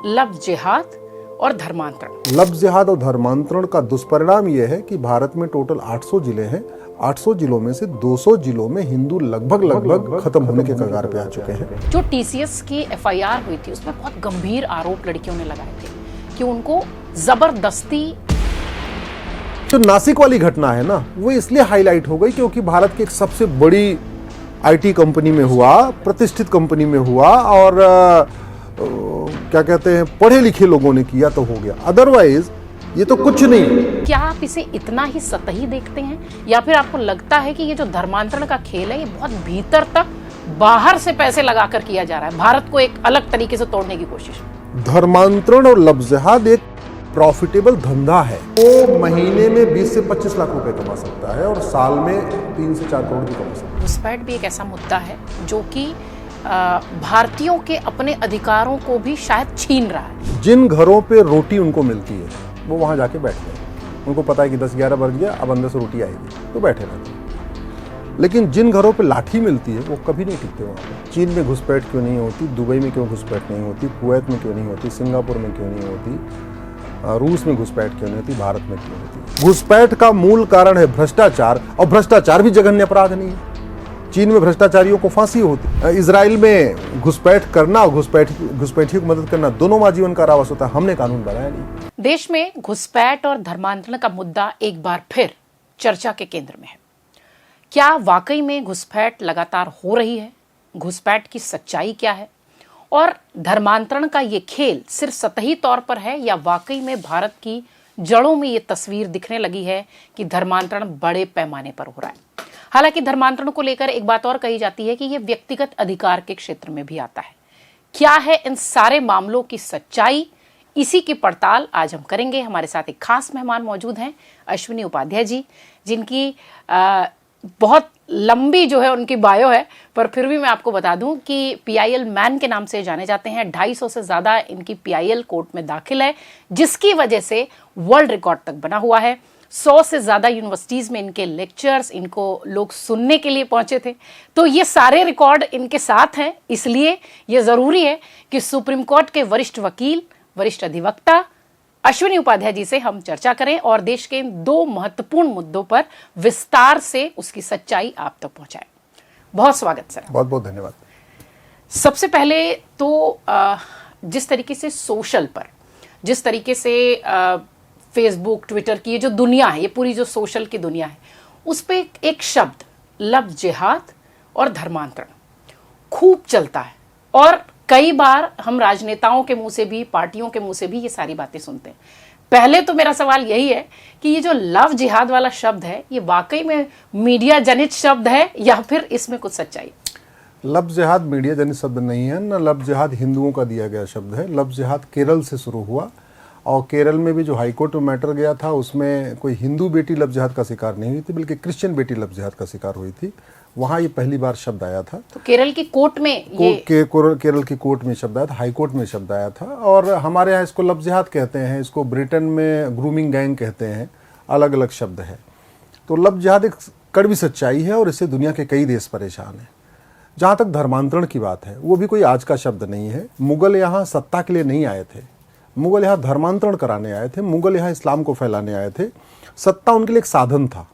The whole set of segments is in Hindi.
लफ्ज जिहाद और धर्मांतरण। लफ्ज जिहाद और धर्मांतरण का दुष्परिणाम यह है कि भारत में टोटल 800 जिले हैं। 800 जिलों में से 200 जिलों में हिंदू लगभग खत्म होने के कगार पे आ चुके हैं। जो टीसीएस की एफआईआर हुई थी उसमें बहुत गंभीर आरोप लड़कियों ने लगाए थे कि उनको जबरदस्ती। जो नासिक वाली घटना है ना, वो इसलिए हाईलाइट हो गई क्योंकि भारत की एक सबसे बड़ी आईटी कंपनी में हुआ, प्रतिष्ठित कंपनी में हुआ और क्या कहते हैं, पढ़े लिखे लोगों ने किया तो हो गया। अदरवाइज ये तो कुछ नहीं। क्या आप इसे इतना ही सतही देखते हैं या फिर आपको लगता है कि ये जो धर्मांतरण का खेल है ये बहुत भीतर तक बाहर से पैसे लगाकर किया जा रहा है, भारत को एक अलग तरीके से तोड़ने की कोशिश? धर्मांतरण और लफ्ज जिहाद एक प्रॉफिटेबल धंधा है। वो महीने में 20 से 25 लाख रुपए कमा सकता है और साल में 3 से 4 करोड़ भी कमा सकता है। घुसपैठ भी एक ऐसा मुद्दा है जो कि भारतीयों के अपने अधिकारों को भी शायद छीन रहा है। जिन घरों पे रोटी उनको मिलती है वो वहां जाके बैठते हैं। उनको पता है कि 10-11 बज गया, अब अंदर से रोटी आएगी, तो बैठे रहते हैं। लेकिन जिन घरों पे लाठी मिलती है वो कभी नहीं टिकते वहाँ पे। चीन में घुसपैठ क्यों नहीं होती, दुबई में क्यों घुसपैठ नहीं होती, कुवैत में क्यों नहीं होती, सिंगापुर में क्यों नहीं होती, रूस में घुसपैठ क्यों नहीं होती, भारत में क्यों होती? घुसपैठ का मूल कारण है भ्रष्टाचार, और भ्रष्टाचार भी जघन्य अपराध नहीं है। चीन में भ्रष्टाचारियों को फांसी होती, इजराइल में घुसपैठ करना और घुसपैठियों की मदद करना दोनों आजीवन कारावास होता है। हमने कानून बनाया नहीं। देश में घुसपैठ और धर्मांतरण का मुद्दा एक बार फिर चर्चा के केंद्र में है। क्या वाकई में घुसपैठ लगातार हो रही है? घुसपैठ की सच्चाई क्या है? और धर्मांतरण का ये खेल सिर्फ सतही तौर पर है या वाकई में भारत की जड़ों में ये तस्वीर दिखने लगी है कि धर्मांतरण बड़े पैमाने पर हो रहा है? हालांकि धर्मांतरण को लेकर एक बात और कही जाती है कि यह व्यक्तिगत अधिकार के क्षेत्र में भी आता है। क्या है इन सारे मामलों की सच्चाई? इसी की पड़ताल आज हम करेंगे। हमारे साथ एक खास मेहमान मौजूद हैं, अश्विनी उपाध्याय जी, जिनकी बहुत लंबी जो है उनकी बायो है, पर फिर भी मैं आपको बता दूं कि पीआईएल मैन के नाम से जाने जाते हैं। 250 से ज्यादा इनकी पीआईएल कोर्ट में दाखिल है, जिसकी वजह से वर्ल्ड रिकॉर्ड तक बना हुआ है। 100 से ज्यादा यूनिवर्सिटीज में इनके लेक्चर्स, इनको लोग सुनने के लिए पहुंचे थे। तो ये सारे रिकॉर्ड इनके साथ हैं, इसलिए ये जरूरी है कि सुप्रीम कोर्ट के वरिष्ठ वकील, वरिष्ठ अधिवक्ता अश्विनी उपाध्याय जी से हम चर्चा करें और देश के इन 2 महत्वपूर्ण मुद्दों पर विस्तार से उसकी सच्चाई आप तक पहुंचाएं। बहुत स्वागत सर। बहुत बहुत धन्यवाद। सबसे पहले तो जिस तरीके से सोशल पर, जिस तरीके से फेसबुक, ट्विटर की ये जो दुनिया है, ये पूरी जो सोशल की दुनिया है, उस पर एक शब्द लफ्ज जिहाद और धर्मांतरण खूब चलता है और कई बार हम राजनेताओं के मुंह से भी, पार्टियों के मुंह से भी ये सारी बातें सुनते हैं। पहले तो मेरा सवाल यही है कि ये जो लव जिहाद वाला शब्द है, ये वाकई में मीडिया जनित शब्द है या फिर इसमें कुछ सच्चाई? लफ्ज जिहाद मीडिया जनित शब्द नहीं है ना। लफ्ज जिहाद हिंदुओं का दिया गया शब्द है। लफ्ज जिहाद केरल से शुरू हुआ और केरल में भी जो हाईकोर्ट में मैटर गया था उसमें कोई हिंदू बेटी लफ्ज जिहाद का शिकार नहीं हुई थी, बल्कि क्रिश्चियन बेटी लफ्ज जिहाद का शिकार हुई थी। वहाँ ये पहली बार शब्द आया था। तो केरल की कोर्ट में केरल की कोर्ट में शब्द आया था, हाई कोर्ट में शब्द आया था। और हमारे यहाँ इसको लफ्ज जिहाद कहते हैं, इसको ब्रिटेन में ग्रूमिंग गैंग कहते हैं, अलग अलग शब्द है। तो लफ्ज जिहाद एक कड़वी सच्चाई है और इससे दुनिया के कई देश परेशान हैं। जहाँ तक धर्मांतरण की बात है, वो भी कोई आज का शब्द नहीं है। मुगल यहाँ सत्ता के लिए नहीं आए थे, मुगल यहाँ धर्मांतरण कराने आए थे। मुगल यहाँ इस्लाम को फैलाने आए थे। सत्ता उनके लिए एक साधन था।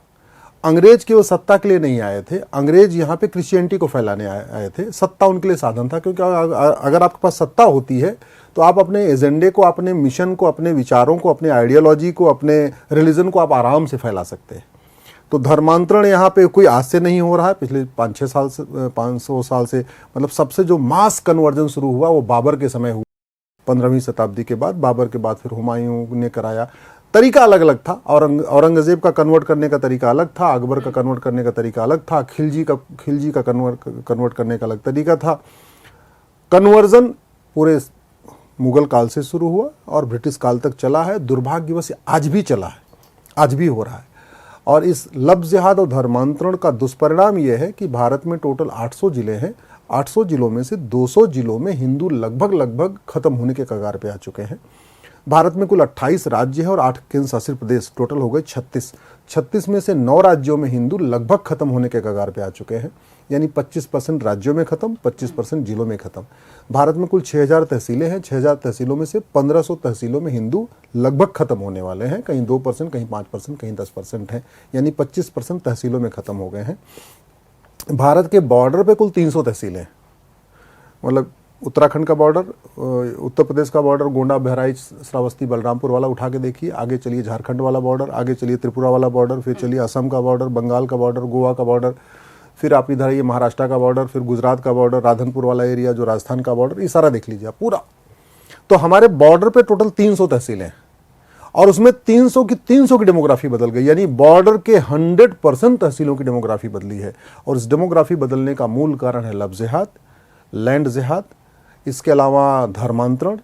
अंग्रेज केवल सत्ता के लिए नहीं आए थे, अंग्रेज यहाँ पे क्रिश्चियनिटी को फैलाने आए थे। सत्ता उनके लिए साधन था, क्योंकि अगर आपके पास सत्ता होती है तो आप अपने एजेंडे को, अपने मिशन को, अपने विचारों को, अपने आइडियोलॉजी को, अपने रिलीजन को आप आराम से फैला सकते हैं। तो धर्मांतरण यहाँ पे कोई आज से नहीं हो रहा है, पिछले 500 साल से, 500 साल से। मतलब सबसे जो मास कन्वर्जन शुरू हुआ वो बाबर के समय हुआ, 15वीं शताब्दी के बाद। बाबर के बाद फिर हुमायूं ने कराया। तरीका अलग अलग था। औरंगजेब का कन्वर्ट करने का तरीका अलग था, अकबर का कन्वर्ट करने का तरीका अलग था, खिलजी का कन्वर्ट करने का अलग तरीका था। कन्वर्जन पूरे मुगल काल से शुरू हुआ और ब्रिटिश काल तक चला है। दुर्भाग्यवश आज भी चला है, आज भी हो रहा है। और इस लफ्ज जिहाद और धर्मांतरण का दुष्परिणाम यह है कि भारत में टोटल 800 जिले हैं। 800 जिलों में से 200 जिलों में हिंदू लगभग खत्म होने के कगार पे आ चुके हैं। भारत में कुल 28 राज्य है और 8 केंद्र शासित प्रदेश, टोटल हो गए 36। 36 में से 9 राज्यों में हिंदू लगभग खत्म होने के कगार पे आ चुके हैं, यानी 25% राज्यों में खत्म, 25% जिलों में खत्म। भारत में कुल 6000 तहसीलें हैं। 6000 तहसीलों में से 1500 तहसीलों में हिंदू लगभग खत्म होने वाले हैं, कहीं 2%, कहीं 5%, कहीं 10% हैं, यानी 25% तहसीलों में खत्म हो गए हैं। भारत के बॉर्डर पे कुल 300 तहसीलें हैं, मतलब उत्तराखंड का बॉर्डर, उत्तर प्रदेश का बॉर्डर, गोंडा, बहराइच, श्रावस्ती, बलरामपुर वाला उठा के देखिए, आगे चलिए झारखंड वाला बॉर्डर, आगे चलिए त्रिपुरा वाला बॉर्डर, फिर चलिए असम का बॉर्डर, बंगाल का बॉर्डर, गोवा का बॉर्डर, फिर आप इधर आइए महाराष्ट्र का बॉर्डर, फिर गुजरात का बॉर्डर, राधनपुर वाला एरिया जो राजस्थान का बॉर्डर, ये सारा देख लीजिए आप पूरा। तो हमारे बॉर्डर पे टोटल 300 तहसीलें हैं और उसमें 300 की डेमोग्राफी बदल गई, यानी बॉर्डर के 100% तहसीलों की डेमोग्राफी बदली है। और इस डेमोग्राफी बदलने का मूल कारण है लव जिहाद, लैंड जिहाद, इसके अलावा धर्मांतरण,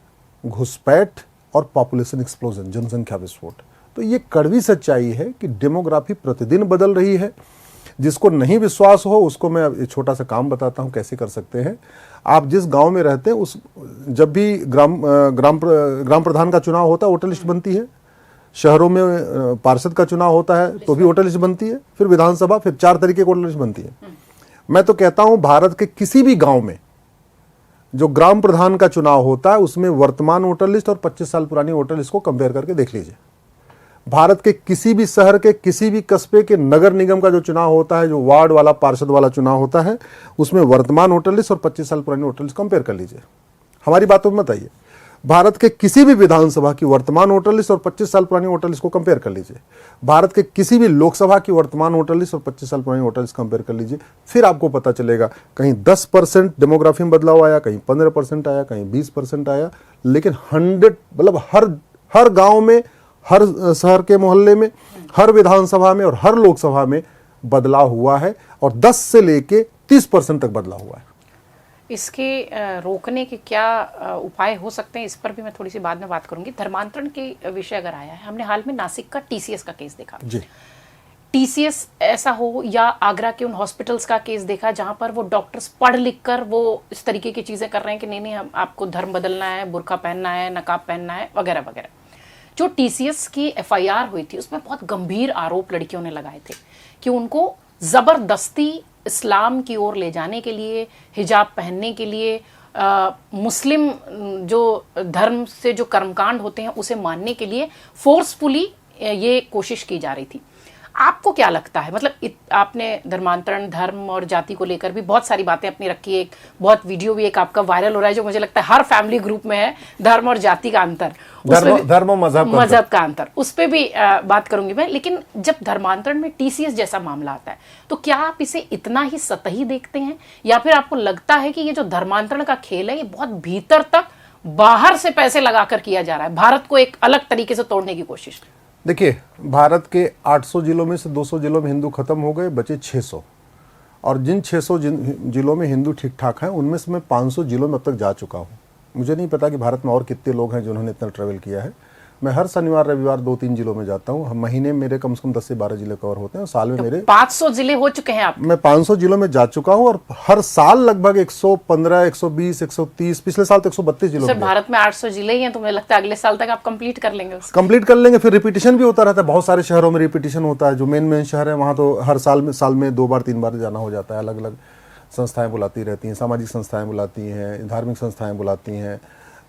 घुसपैठ और पॉपुलेशन एक्सप्लोजन, जनसंख्या विस्फोट। तो ये कड़वी सच्चाई है कि डेमोग्राफी प्रतिदिन बदल रही है। जिसको नहीं विश्वास हो उसको मैं एक छोटा सा काम बताता हूं कैसे कर सकते हैं। आप जिस गांव में रहते हैं उस जब भी ग्राम प्रधान का चुनाव होता है वोटर लिस्ट बनती है, शहरों में पार्षद का चुनाव होता है तो भी वोटर लिस्ट बनती है, फिर विधानसभा, फिर 4 तरीके की वोटर लिस्ट बनती है। मैं तो कहता हूं भारत के किसी भी गांव में जो ग्राम प्रधान का चुनाव होता है उसमें वर्तमान वोटर लिस्ट और 25 साल पुरानी वोटर लिस्ट को कंपेयर करके देख लीजिए। भारत के किसी भी शहर के किसी भी कस्बे के नगर निगम का जो चुनाव होता है, जो वार्ड वाला पार्षद वाला चुनाव होता है, उसमें वर्तमान वोटर लिस्ट और 25 साल पुरानी वोटर लिस्ट कंपेयर कर लीजिए। हमारी बातों में बताइए, भारत के किसी भी विधानसभा की वर्तमान वोटर लिस्ट और 25 साल पुरानी वोटर लिस्ट को कंपेयर कर लीजिए। भारत के किसी भी लोकसभा की वर्तमान वोटर लिस्ट और 25 साल पुरानी वोटर लिस्ट कंपेयर कर लीजिए, फिर आपको पता चलेगा कहीं 10% डेमोग्राफी में बदलाव आया, कहीं 15% आया, कहीं 20% आया, लेकिन 100 मतलब हर गांव में, हर शहर के मोहल्ले में, हर विधानसभा में और हर लोकसभा में बदलाव हुआ है और 10 से लेके 30% तक बदलाव हुआ है। इसके रोकने के क्या उपाय हो सकते हैं, इस पर भी मैं थोड़ी सी बाद में बात करूंगी। धर्मांतरण के विषय अगर आया है, हमने हाल में नासिक का टीसीएस का केस देखा जी। टीसीएस ऐसा हो या आगरा के उन हॉस्पिटल्स का केस देखा जहां पर वो डॉक्टर्स पढ़ लिख कर वो इस तरीके की चीजें कर रहे हैं कि नहीं हम आपको धर्म बदलना है, बुर्का पहनना है, नकाब पहनना है, वगैरह वगैरह। जो टीसीएस की एफआईआर हुई थी उसमें बहुत गंभीर आरोप लड़कियों ने लगाए थे कि उनको जबरदस्ती इस्लाम की ओर ले जाने के लिए, हिजाब पहनने के लिए, मुस्लिम जो धर्म से जो कर्मकांड होते हैं उसे मानने के लिए फोर्सफुली ये कोशिश की जा रही थी। आपको क्या लगता है, मतलब आपने धर्मांतरण, धर्म और जाति को लेकर भी बहुत सारी बातें अपनी रखी है, एक बहुत वीडियो भी एक आपका वायरल हो रहा है जो मुझे लगता है हर फैमिली ग्रुप में है, धर्म और जाति का अंतर, धर्म और मजहब का अंतर, उस पर भी बात करूंगी मैं। लेकिन जब धर्मांतरण में टीसीएस जैसा मामला आता है तो क्या आप इसे इतना ही सतही देखते हैं या फिर आपको लगता है कि ये जो धर्मांतरण का खेल है ये बहुत भीतर तक बाहर से पैसे लगाकर किया जा रहा है, भारत को एक अलग तरीके से तोड़ने की कोशिश? देखिए, भारत के 800 जिलों में से 200 जिलों में हिंदू खत्म हो गए, बचे 600। और जिन 600 जिलों में हिंदू ठीक ठाक हैं उनमें से मैं 500 जिलों में अब तक जा चुका हूँ। मुझे नहीं पता कि भारत में और कितने लोग हैं जिन्होंने इतना ट्रैवल किया है। मैं हर शनिवार रविवार 2-3 जिलों में जाता हूँ। महीने में मेरे कम से कम 10 से 12 जिले कवर होते हैं और साल में तो मेरे 500 जिले हो चुके हैं आप? मैं 500 जिलों में जा चुका हूँ और हर साल लगभग 115, 120, 130, पिछले साल तो 132 जिलों सर में। भारत में 800 जिले ही हैं तो मुझे लगता है अगले साल तक आप कंप्लीट कर लेंगे उसको। कंप्लीट कर लेंगे, फिर रिपीटिशन भी होता रहता है। बहुत सारे शहरों में रिपीटिशन होता है, जो मेन शहर है वहाँ तो हर साल में 2 बार 3 बार जाना हो जाता है। अलग अलग संस्थाएं बुलाती रहती हैं, सामाजिक संस्थाएं बुलाती हैं, धार्मिक संस्थाएं बुलाती हैं,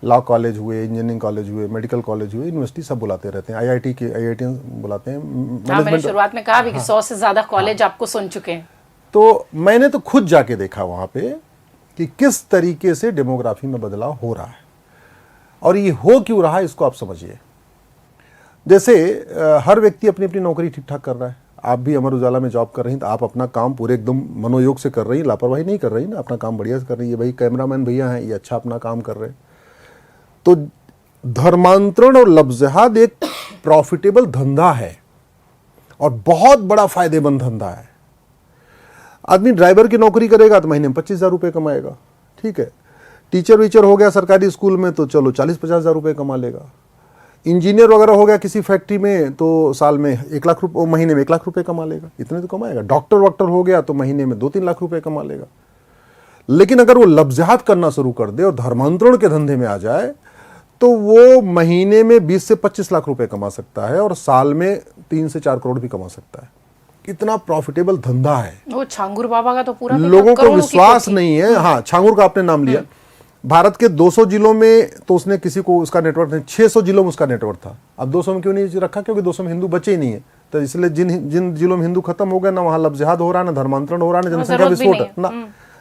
लॉ कॉलेज हुए, इंजीनियरिंग कॉलेज हुए, मेडिकल कॉलेज हुए, यूनिवर्सिटी सब बुलाते रहते हैं, आईआईटी बुलाते हैं। हाँ, मैंने शुरुआत में कहा भी कि 100 से ज्यादा कॉलेज आपको सुन चुके हैं। तो मैंने तो खुद जाके देखा वहाँ पे कि किस तरीके से डेमोग्राफी में बदलाव हो रहा है और ये हो क्यों रहा है इसको आप समझिए। जैसे हर व्यक्ति अपनी अपनी नौकरी ठीक ठाक कर रहा है। आप भी अमर उजाला में जॉब कर रही हैं तो आप अपना काम पूरे एकदम मनोयोग से कर रही हैं, लापरवाही नहीं कर रही ना, अपना काम बढ़िया से कर रही है। भाई कैमरामैन भैया हैं, ये अच्छा अपना काम कर रहे हैं। तो धर्मांतरण और लव जिहाद एक प्रॉफिटेबल धंधा है और बहुत बड़ा फायदेमंद धंधा है। आदमी ड्राइवर की नौकरी करेगा तो महीने में 25,000 रुपये कमाएगा, ठीक है। टीचर वीचर हो गया सरकारी स्कूल में तो चलो 40-50,000 रुपये कमा लेगा। इंजीनियर वगैरह हो गया किसी फैक्ट्री में तो साल में 1 लाख रुपये, महीने में 1 लाख रुपये कमा लेगा, इतने तो कमाएगा। डॉक्टर वॉक्टर हो गया तो महीने में 2-3 लाख रुपये कमा लेगा। लेकिन अगर वो लव जिहाद करना शुरू कर दे और धर्मांतरण के धंधे में आ जाए तो वो महीने में 20 से 25 लाख रुपए कमा सकता है और साल में 3 से 4 करोड़ भी कमा सकता है। इतना प्रॉफिटेबल धंधा है। वो छांगुर बाबा का तो पूरा लोगों को विश्वास नहीं है। हाँ, छांगुर का आपने नाम लिया। भारत के 200 जिलों में तो उसने किसी को उसका नेटवर्क नहीं, 600 जिलों में उसका नेटवर्क था। अब 200 में क्यों नहीं रखा? क्योंकि 200 में हिंदू बचे ही नहीं है। तो इसलिए जिन जिलों में हिंदू खत्म हो गए ना, वहां लफ्ज़ जिहाद हो रहा है, ना धर्मांतरण हो रहा है, ना जनसंख्या विस्फोट ना।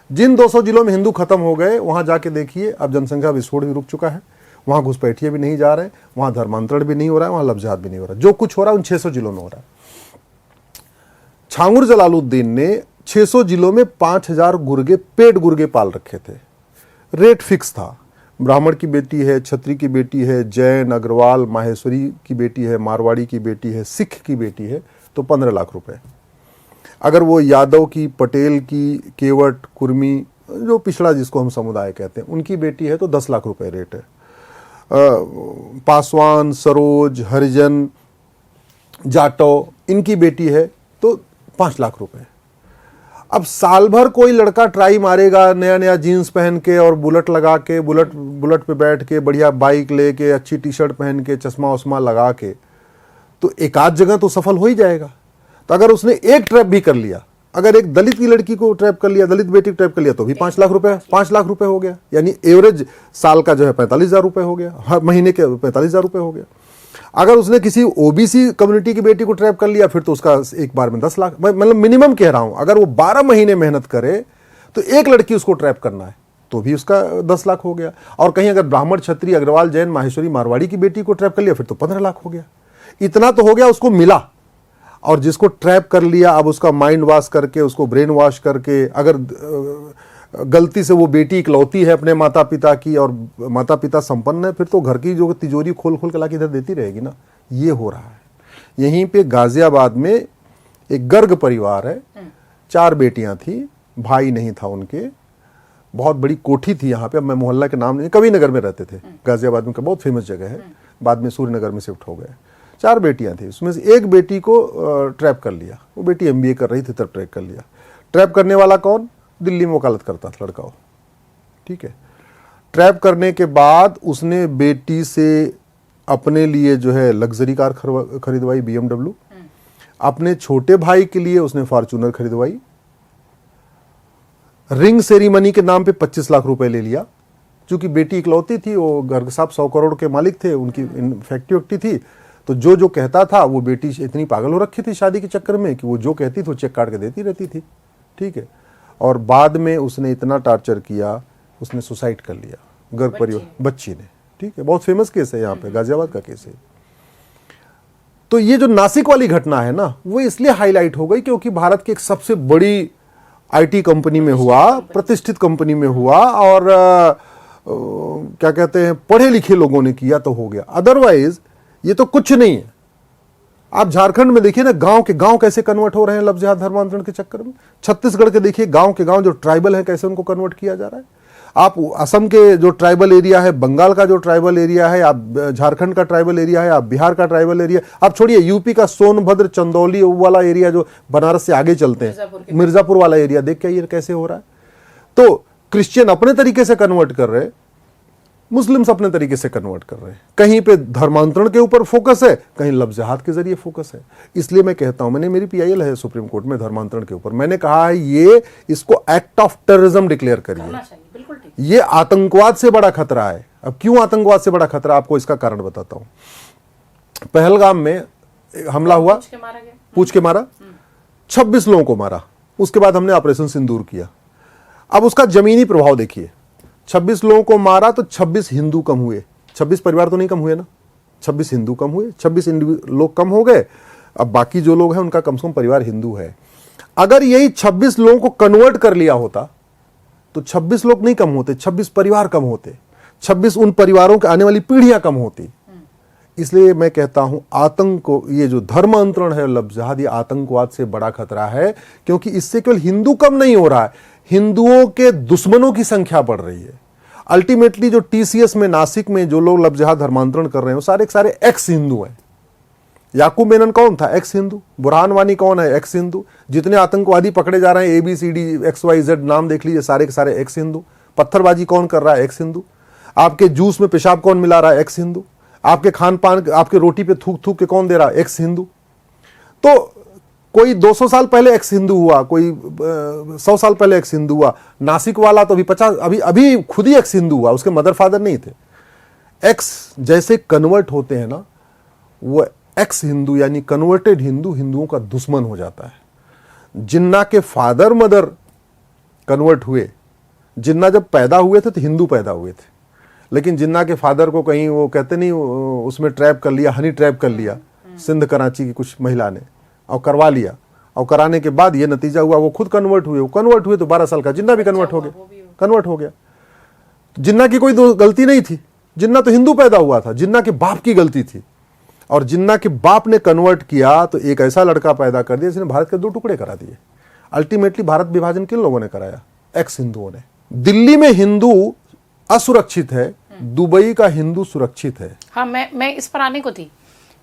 जिन 200 जिलों में हिंदू खत्म हो गए वहां जाके देखिए, अब जनसंख्या विस्फोट भी रुक चुका है। वहां घुसपैठिए भी नहीं जा रहे, वहां धर्मांतरण भी नहीं हो रहा है, वहां लफ्ज़ जिहाद भी नहीं हो रहा। जो कुछ हो रहा है उन 600 जिलों में हो रहा है। छांगुर जलालुद्दीन ने 600 जिलों में 5000 गुर्गे, पेट गुर्गे पाल रखे थे। रेट फिक्स था। ब्राह्मण की बेटी है, क्षत्रिय की बेटी है, जैन, अग्रवाल, माहेश्वरी की बेटी है, मारवाड़ी की बेटी है, सिख की बेटी है, तो 15 लाख रुपए। अगर वो यादव की, पटेल की, केवट, कुर्मी, जो पिछड़ा जिसको हम समुदाय कहते हैं, उनकी बेटी है तो 10 लाख रुपए रेट है। पासवान, सरोज, हरिजन, जाटव, इनकी बेटी है तो 5 लाख रुपए। अब साल भर कोई लड़का ट्राई मारेगा नया नया जीन्स पहन के और बुलेट लगा के, बुलेट पे बैठ के, बढ़िया बाइक लेके, अच्छी टी शर्ट पहन के, चश्मा उस्मा लगा के, तो एक आध जगह तो सफल हो ही जाएगा। तो अगर उसने एक ट्रैप भी कर लिया, अगर एक दलित की लड़की को ट्रैप कर लिया, दलित बेटी को ट्रैप कर लिया, तो भी 5 लाख रुपए, 5 लाख रुपए हो गया। यानी एवरेज साल का जो है 45,000 रुपए हो गया, हर महीने के 45,000 रुपए हो गया। अगर उसने किसी ओबीसी कम्युनिटी की बेटी को ट्रैप कर लिया, फिर तो उसका एक बार में 10 लाख, मतलब मिनिमम कह रहा हूं। अगर वो 12 महीने मेहनत करे तो एक लड़की उसको ट्रैप करना है तो भी उसका 10 लाख हो गया। और कहीं अगर ब्राह्मण, क्षत्रिय, अग्रवाल, जैन, माहेश्वरी, मारवाड़ी की बेटी को ट्रैप कर लिया, फिर तो 15 लाख हो गया। इतना तो हो गया, उसको मिला। और जिसको ट्रैप कर लिया, अब उसका माइंड वॉश करके, उसको ब्रेन वॉश करके, अगर गलती से वो बेटी इकलौती है अपने माता पिता की और माता पिता संपन्न है, फिर तो घर की जो तिजोरी खोल खोल के लाके इधर देती रहेगी ना। ये हो रहा है। यहीं पे गाजियाबाद में एक गर्ग परिवार है, 4 बेटियां थी, भाई नहीं था उनके। बहुत बड़ी कोठी थी यहाँ पे, अब मैं मोहल्ला के नाम नहीं, कविनगर में रहते थे, गाजियाबाद में, बहुत फेमस जगह है। बाद में सूर्यनगर में शिफ्ट हो गए। 4 बेटियां थी, उसमें से एक बेटी को ट्रैप कर लिया। वो बेटी MBA कर रही थी तब ट्रैप कर लिया। ट्रैप करने वाला कौन? दिल्ली में वकालत करता था लड़का वो, ठीक है। ट्रैप करने के बाद उसने बेटी से अपने लिए जो है लग्जरी कार खरीदवाई, BMW। अपने छोटे भाई के लिए उसने फॉर्च्यूनर खरीदवाई। रिंग सेरीमनी के नाम पे 25 लाख रुपए ले लिया। चूंकि बेटी इकलौती थी, वो घर साहब 100 करोड़ के मालिक थे, उनकी फैक्ट्री थी, तो जो कहता था, वो बेटी इतनी पागल हो रखी थी शादी के चक्कर में कि वो जो कहती थी वो चेक काट के देती रहती थी, ठीक है। और बाद में उसने इतना टार्चर किया, उसने सुसाइड कर लिया, गर्ग परिवार, बच्ची ने, ठीक है। बहुत फेमस केस है यहाँ पे, गाजियाबाद का केस है। तो ये जो नासिक वाली घटना है ना, वो इसलिए हाईलाइट हो गई क्योंकि भारत की एक सबसे बड़ी IT कंपनी में हुआ, प्रतिष्ठित कंपनी में हुआ, और क्या कहते हैं, पढ़े लिखे लोगों ने किया तो हो गया। अदरवाइज ये तो कुछ नहीं है। आप झारखंड में देखिए ना, गांव के गांव कैसे कन्वर्ट हो रहे हैं लफ्ज़ जिहाद धर्मांतरण के चक्कर में। छत्तीसगढ़ के देखिए गांव के गांव जो ट्राइबल है, कैसे उनको कन्वर्ट किया जा रहा है। आप असम के जो ट्राइबल एरिया है, बंगाल का जो ट्राइबल एरिया है, आप झारखंड का ट्राइबल एरिया है, आप बिहार का ट्राइबल एरिया, आप छोड़िए यूपी का सोनभद्र, चंदौली वाला एरिया, जो बनारस से आगे चलते हैं, मिर्जापुर वाला एरिया, देख के ये कैसे हो रहा है। तो क्रिश्चियन अपने तरीके से कन्वर्ट कर रहे हैं, मुस्लिम्स अपने तरीके से कन्वर्ट कर रहे हैं। कहीं पे धर्मांतरण के ऊपर फोकस है, कहीं लफ्ज़ जिहाद के जरिए फोकस है। इसलिए मैं कहता हूं, मैंने, मेरी PIL है सुप्रीम कोर्ट में धर्मांतरण के ऊपर, मैंने कहा है ये इसको एक्ट ऑफ टेररिज्म डिक्लेयर करिए। ये आतंकवाद से बड़ा खतरा है। अब क्यों आतंकवाद से बड़ा खतरा, आपको इसका कारण बताता हूं। पहलगाम में हमला हुआ, पूछ के मारा, 26 लोगों को मारा। उसके बाद हमने ऑपरेशन सिंदूर किया। अब उसका जमीनी प्रभाव देखिए, 26 लोगों को मारा तो 26 हिंदू कम हुए। 26 परिवार तो नहीं कम हुए ना, 26 हिंदू कम हुए, 26 लोग कम हो गए। अब बाकी जो लोग हैं उनका कम से कम परिवार हिंदू है। अगर यही 26 लोगों को कन्वर्ट कर लिया होता तो 26 लोग नहीं कम होते, 26 परिवार कम होते, 26 उन परिवारों के आने वाली पीढ़ियां कम होती। इसलिए मैं कहता हूं, आतंक को, ये जो धर्मांतरण है लफ्ज़ जिहाद, ये आतंकवाद से बड़ा खतरा है, क्योंकि इससे केवल हिंदू कम नहीं हो रहा है, हिंदुओं के दुश्मनों की संख्या बढ़ रही है। अल्टीमेटली जो TCS में, नासिक में जो लोग लफ्ज़ जिहाद धर्मांतरण कर रहे हैं, वो सारे के सारे एक्स हिंदू हैं। याकूब मेनन कौन था? एक्स हिंदू। बुरहान वानी कौन है? एक्स हिंदू। जितने आतंकवादी पकड़े जा रहे हैं, ABCD XYZ नाम देख लीजिए, सारे के सारे एक्स हिंदू। पत्थरबाजी कौन कर रहा है? एक्स हिंदू। आपके जूस में पेशाब कौन मिला रहा है? एक्स हिंदू। आपके खान पान, आपके रोटी पे थूक थूक के कौन दे रहा है? एक्स हिंदू। तो कोई 200 साल पहले एक्स हिंदू हुआ, कोई 100 साल पहले एक्स हिंदू हुआ। नासिक वाला तो अभी खुद ही एक्स हिंदू हुआ, उसके मदर फादर नहीं थे। एक्स जैसे कन्वर्ट होते हैं ना, वो एक्स हिंदू यानी कन्वर्टेड हिंदू हिंदुओं का दुश्मन हो जाता है। जिन्ना के फादर मदर कन्वर्ट हुए, जिन्ना जब पैदा हुए थे तो हिंदू पैदा हुए थे, लेकिन जिन्ना के फादर को कहीं वो कहते नहीं उसमें ट्रैप कर लिया, हनी ट्रैप कर लिया सिंध कराची की कुछ महिला ने, और करवा लिया, और कराने के बाद ये नतीजा हुआ वो खुद कन्वर्ट हुए। वो कन्वर्ट हुए तो 12 साल का जिन्ना भी कन्वर्ट हो गया। जिन्ना की कोई गलती नहीं थी, जिन्ना तो हिंदू पैदा हुआ था, जिन्ना के बाप की गलती थी। और जिन्ना के बाप ने कन्वर्ट किया तो एक ऐसा लड़का पैदा कर दिया जिसने भारत के 2 टुकड़े करा दिए। अल्टीमेटली भारत विभाजन किन लोगों ने कराया? एक्स हिंदुओं ने। दिल्ली में हिंदू असुरक्षित है, दुबई का हिंदू सुरक्षित है। हाँ, मैं इस पर आने को थी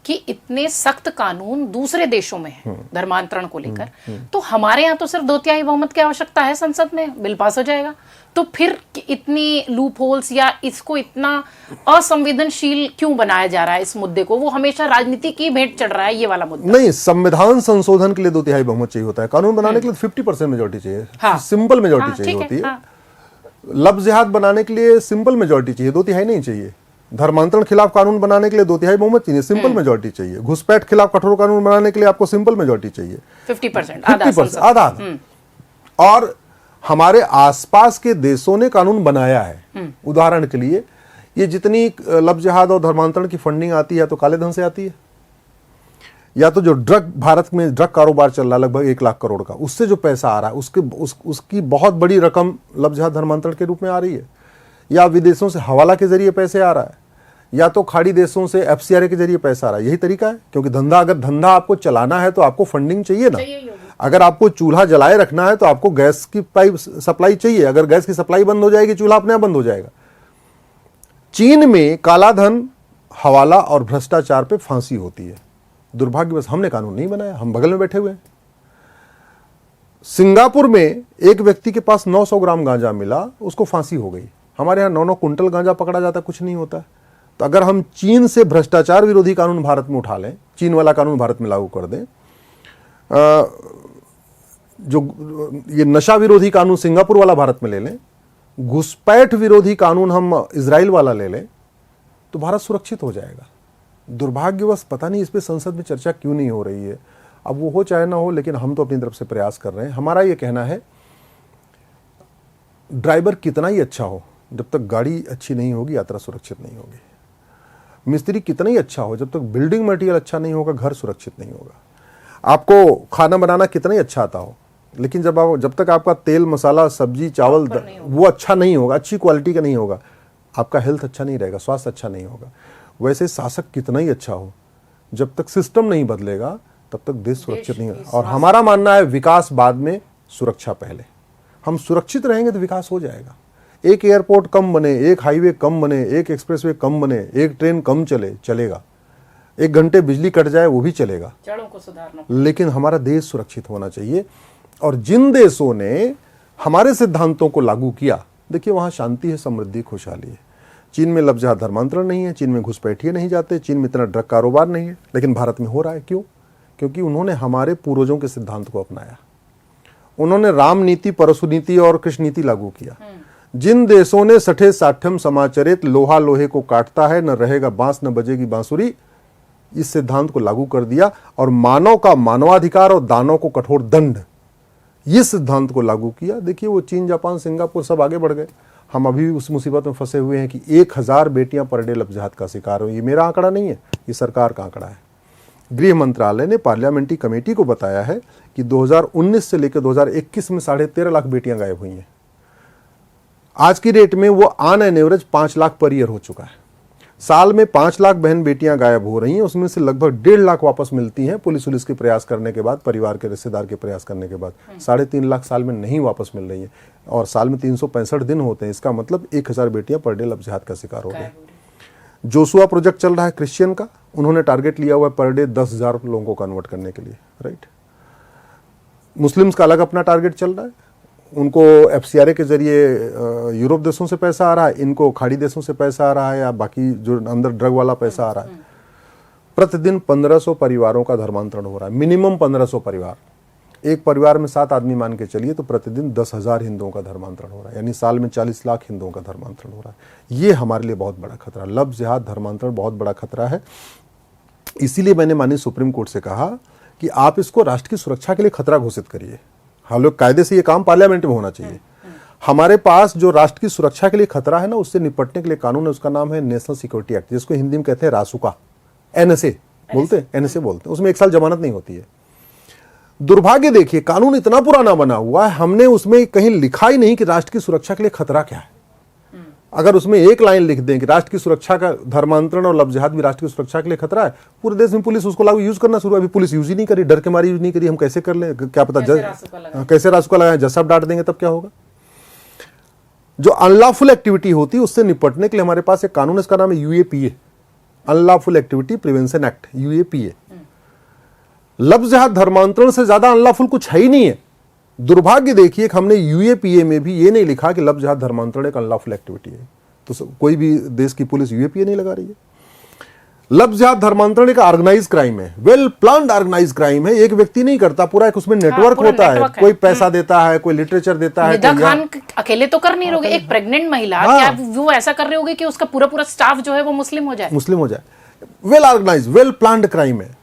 कि इतने सख्त कानून दूसरे देशों में है धर्मांतरण को लेकर, तो हमारे यहाँ तो सिर्फ 2/3 बहुमत की आवश्यकता है, संसद में बिल पास हो जाएगा। तो फिर इतनी लूप होल्स या इसको इतना असंवेदनशील क्यों बनाया जा रहा है? इस मुद्दे को वो हमेशा राजनीति की भेंट चढ़ रहा है, ये वाला मुद्दा नहीं। संविधान संशोधन के लिए 2/3 बहुमत चाहिए होता है, कानून बनाने के लिए 50% मेजोरिटी चाहिए। हाँ, सिंपल मेजोरिटी चाहिए होती है। हाँ। लफ्ज जिहाद बनाने के लिए सिंपल मेजोरिटी चाहिए, 2/3 नहीं चाहिए। धर्मांतरण खिलाफ कानून बनाने के लिए 2/3 बहुमत चाहिए, सिंपल मेजोरिटी चाहिए। घुसपैठ खिलाफ कठोर कानून बनाने के लिए आपको सिंपल मेजोरिटी चाहिए, 50%, आधा। और हमारे आसपास के देशों ने कानून बनाया है। उदाहरण के लिए ये जितनी लफ्ज जिहाद और धर्मांतरण की फंडिंग आती है तो काले धन से आती है, या तो जो भारत में ड्रग कारोबार चल रहा है लगभग 1 लाख करोड़ का, उससे जो पैसा आ रहा है उसकी बहुत बड़ी रकम लफ्ज जिहाद धर्मांतरण के रूप में आ रही है। या विदेशों से हवाला के जरिए पैसे आ रहा है, या तो खाड़ी देशों से FCRA के जरिए पैसा आ रहा है। यही तरीका है, क्योंकि अगर धंधा आपको चलाना है तो आपको फंडिंग चाहिए ना। अगर आपको चूल्हा जलाए रखना है तो आपको गैस की पाइप सप्लाई चाहिए। अगर गैस की सप्लाई बंद हो जाएगी, चूल्हा अपने आप बंद हो जाएगा। चीन में काला धन, हवाला और भ्रष्टाचार पे फांसी होती है। दुर्भाग्यवश हमने कानून नहीं बनाया, हम बगल में बैठे हुए हैं। सिंगापुर में एक व्यक्ति के पास 900 ग्राम गांजा मिला, उसको फांसी हो गई। हमारे यहाँ 9-9 कुंटल गांजा पकड़ा जाता, कुछ नहीं होता। तो अगर हम चीन से भ्रष्टाचार विरोधी कानून भारत में उठा लें, चीन वाला कानून भारत में लागू कर दें, जो ये नशा विरोधी कानून सिंगापुर वाला भारत में ले लें, घुसपैठ विरोधी कानून हम इजराइल वाला ले लें, तो भारत सुरक्षित हो जाएगा। दुर्भाग्यवश पता नहीं इस पे संसद में चर्चा क्यों नहीं हो रही है। अब वो हो चाहे ना हो, लेकिन हम तो अपनी तरफ से प्रयास कर रहे हैं। हमारा ये कहना है, ड्राइवर कितना ही अच्छा हो, जब तक गाड़ी अच्छी नहीं होगी यात्रा सुरक्षित नहीं होगी। मिस्त्री कितना ही अच्छा हो, जब तक बिल्डिंग मटेरियल अच्छा नहीं होगा घर सुरक्षित नहीं होगा। आपको खाना बनाना कितना ही अच्छा आता हो, लेकिन जब तक आपका तेल मसाला सब्जी चावल वो अच्छा नहीं होगा, अच्छी क्वालिटी का नहीं होगा, आपका हेल्थ अच्छा नहीं रहेगा, स्वास्थ्य अच्छा नहीं होगा। वैसे शासक कितना ही अच्छा हो, जब तक सिस्टम नहीं बदलेगा तब तक देश सुरक्षित नहीं होगा। और हमारा मानना है विकास बाद में, सुरक्षा पहले। हम सुरक्षित रहेंगे तो विकास हो जाएगा। एक एयरपोर्ट कम बने, एक हाईवे कम बने, एक एक्सप्रेसवे कम बने, एक ट्रेन कम चलेगा, 1 घंटे बिजली कट जाए वो भी चलेगा, जड़ों को सुधारना। लेकिन हमारा देश सुरक्षित होना चाहिए। और जिन देशों ने हमारे सिद्धांतों को लागू किया, देखिए वहां शांति है, समृद्धि, खुशहाली है। चीन में लफ्ज जिहाद धर्मांतरण नहीं है, चीन में घुसपैठिए नहीं जाते, चीन में इतना ड्रग कारोबार नहीं है, लेकिन भारत में हो रहा है। क्यों? क्योंकि उन्होंने हमारे पूर्वजों के सिद्धांत को अपनाया। उन्होंने राम नीति, परशु नीति और कृष्ण नीति लागू किया। जिन देशों ने सठे साठ्यम समाचरित, लोहा लोहे को काटता है, न रहेगा बांस न बजेगी बांसुरी, इस सिद्धांत को लागू कर दिया। और मानव का मानवाधिकार और दानव को कठोर दंड, ये सिद्धांत को लागू किया। देखिए वो चीन, जापान, सिंगापुर सब आगे बढ़ गए। हम अभी भी उस मुसीबत में फंसे हुए हैं कि 1000 बेटियां पर डे लफ्ज जिहाद का शिकार हुई। ये मेरा आंकड़ा नहीं है, ये सरकार का आंकड़ा है। गृह मंत्रालय ने पार्लियामेंट्री कमेटी को बताया है कि 2019 से लेकर 2021 में 13.5 लाख बेटियां गायब हुई हैं। आज की डेट में वो on an average 5 lakh per year हो चुका है। साल में 5 लाख बहन बेटियां गायब हो रही हैं, उसमें से लगभग 1.5 लाख वापस मिलती हैं पुलिस के प्रयास करने के बाद, परिवार के रिश्तेदार के प्रयास करने के बाद। 3.5 लाख साल में नहीं वापस मिल रही है, और साल में 365 दिन होते हैं। इसका मतलब 1000 बेटियां पर डे लफ्ज जिहाद का शिकार हो गई। जोशुआ प्रोजेक्ट चल रहा है क्रिश्चियन का, उन्होंने टारगेट लिया हुआ है पर डे 10,000 लोगों को कन्वर्ट करने के लिए, राइट। मुस्लिम्स का अलग अपना टारगेट चल रहा है, उनको एफसीआरए के जरिए यूरोप देशों से पैसा आ रहा है, इनको खाड़ी देशों से पैसा आ रहा है, या बाकी जो अंदर ड्रग वाला पैसा आ रहा है। प्रतिदिन 1500 परिवारों का धर्मांतरण हो रहा है, मिनिमम 1500 परिवार। एक परिवार में 7 आदमी मान के चलिए तो प्रतिदिन 10,000 हिंदुओं का धर्मांतरण हो रहा है, यानी साल में 40 लाख हिंदुओं का धर्मांतरण हो रहा है। ये हमारे लिए बहुत बड़ा खतरा, लव जिहाद धर्मांतरण बहुत बड़ा खतरा है। इसीलिए मैंने माननीय सुप्रीम कोर्ट से कहा कि आप इसको राष्ट्र की सुरक्षा के लिए खतरा घोषित करिए। हम लोग कायदे से ये काम पार्लियामेंट में होना चाहिए। हमारे पास जो राष्ट्र की सुरक्षा के लिए खतरा है ना, उससे निपटने के लिए कानून है, उसका नाम है नेशनल सिक्योरिटी एक्ट, जिसको हिंदी में कहते हैं रासुका, एनएसए बोलते हैं, एनएसए बोलते हैं। उसमें 1 साल जमानत नहीं होती है। दुर्भाग्य देखिए, कानून इतना पुराना बना हुआ है, हमने उसमें कहीं लिखा ही नहीं कि राष्ट्र की सुरक्षा के लिए खतरा क्या है। अगर उसमें एक लाइन लिख दें कि राष्ट्र की सुरक्षा का धर्मांतरण और लव जिहाद भी राष्ट्र की सुरक्षा के लिए खतरा है, पूरे देश में पुलिस उसको लागू यूज करना शुरू। अभी पुलिस यूज ही नहीं करी, डर के मारी यूज नहीं करी। हम कैसे कर लें, क्या पता कैसे रासुका लगाएं, जज साहब डांट देंगे तब क्या होगा। जो अनलॉफुल एक्टिविटी होती है उससे निपटने के लिए हमारे पास एक कानून है, इसका नाम है UAPA, unlawful activity prevention act, UAPA. Love जिहाद धर्मांतरण से ज्यादा अनलॉफुल कुछ है ही नहीं है। दुर्भाग्य देखिए कि हमने यूएपीए में भी ये नहीं लिखा कि लव जिहाद धर्मांतरण एक अनलॉफुल एक्टिविटी है, तो कोई भी देश की पुलिस यूएपीए नहीं लगा रही है। लव जिहाद धर्मांतरण एक ऑर्गेनाइज क्राइम है, वेल प्लान्ड ऑर्गेनाइज क्राइम है। एक व्यक्ति नहीं करता, पूरा एक उसमें नेटवर्क होता है। कोई पैसा देता है, कोई लिटरेचर देता है। निदा खान अकेले तो कर नहीं रहोगे, एक प्रेग्नेंट महिला, क्या वो ऐसा कर रहे होगे कि उसका पूरा स्टाफ जो है वो मुस्लिम हो जाए। Well organise, well planned crime है।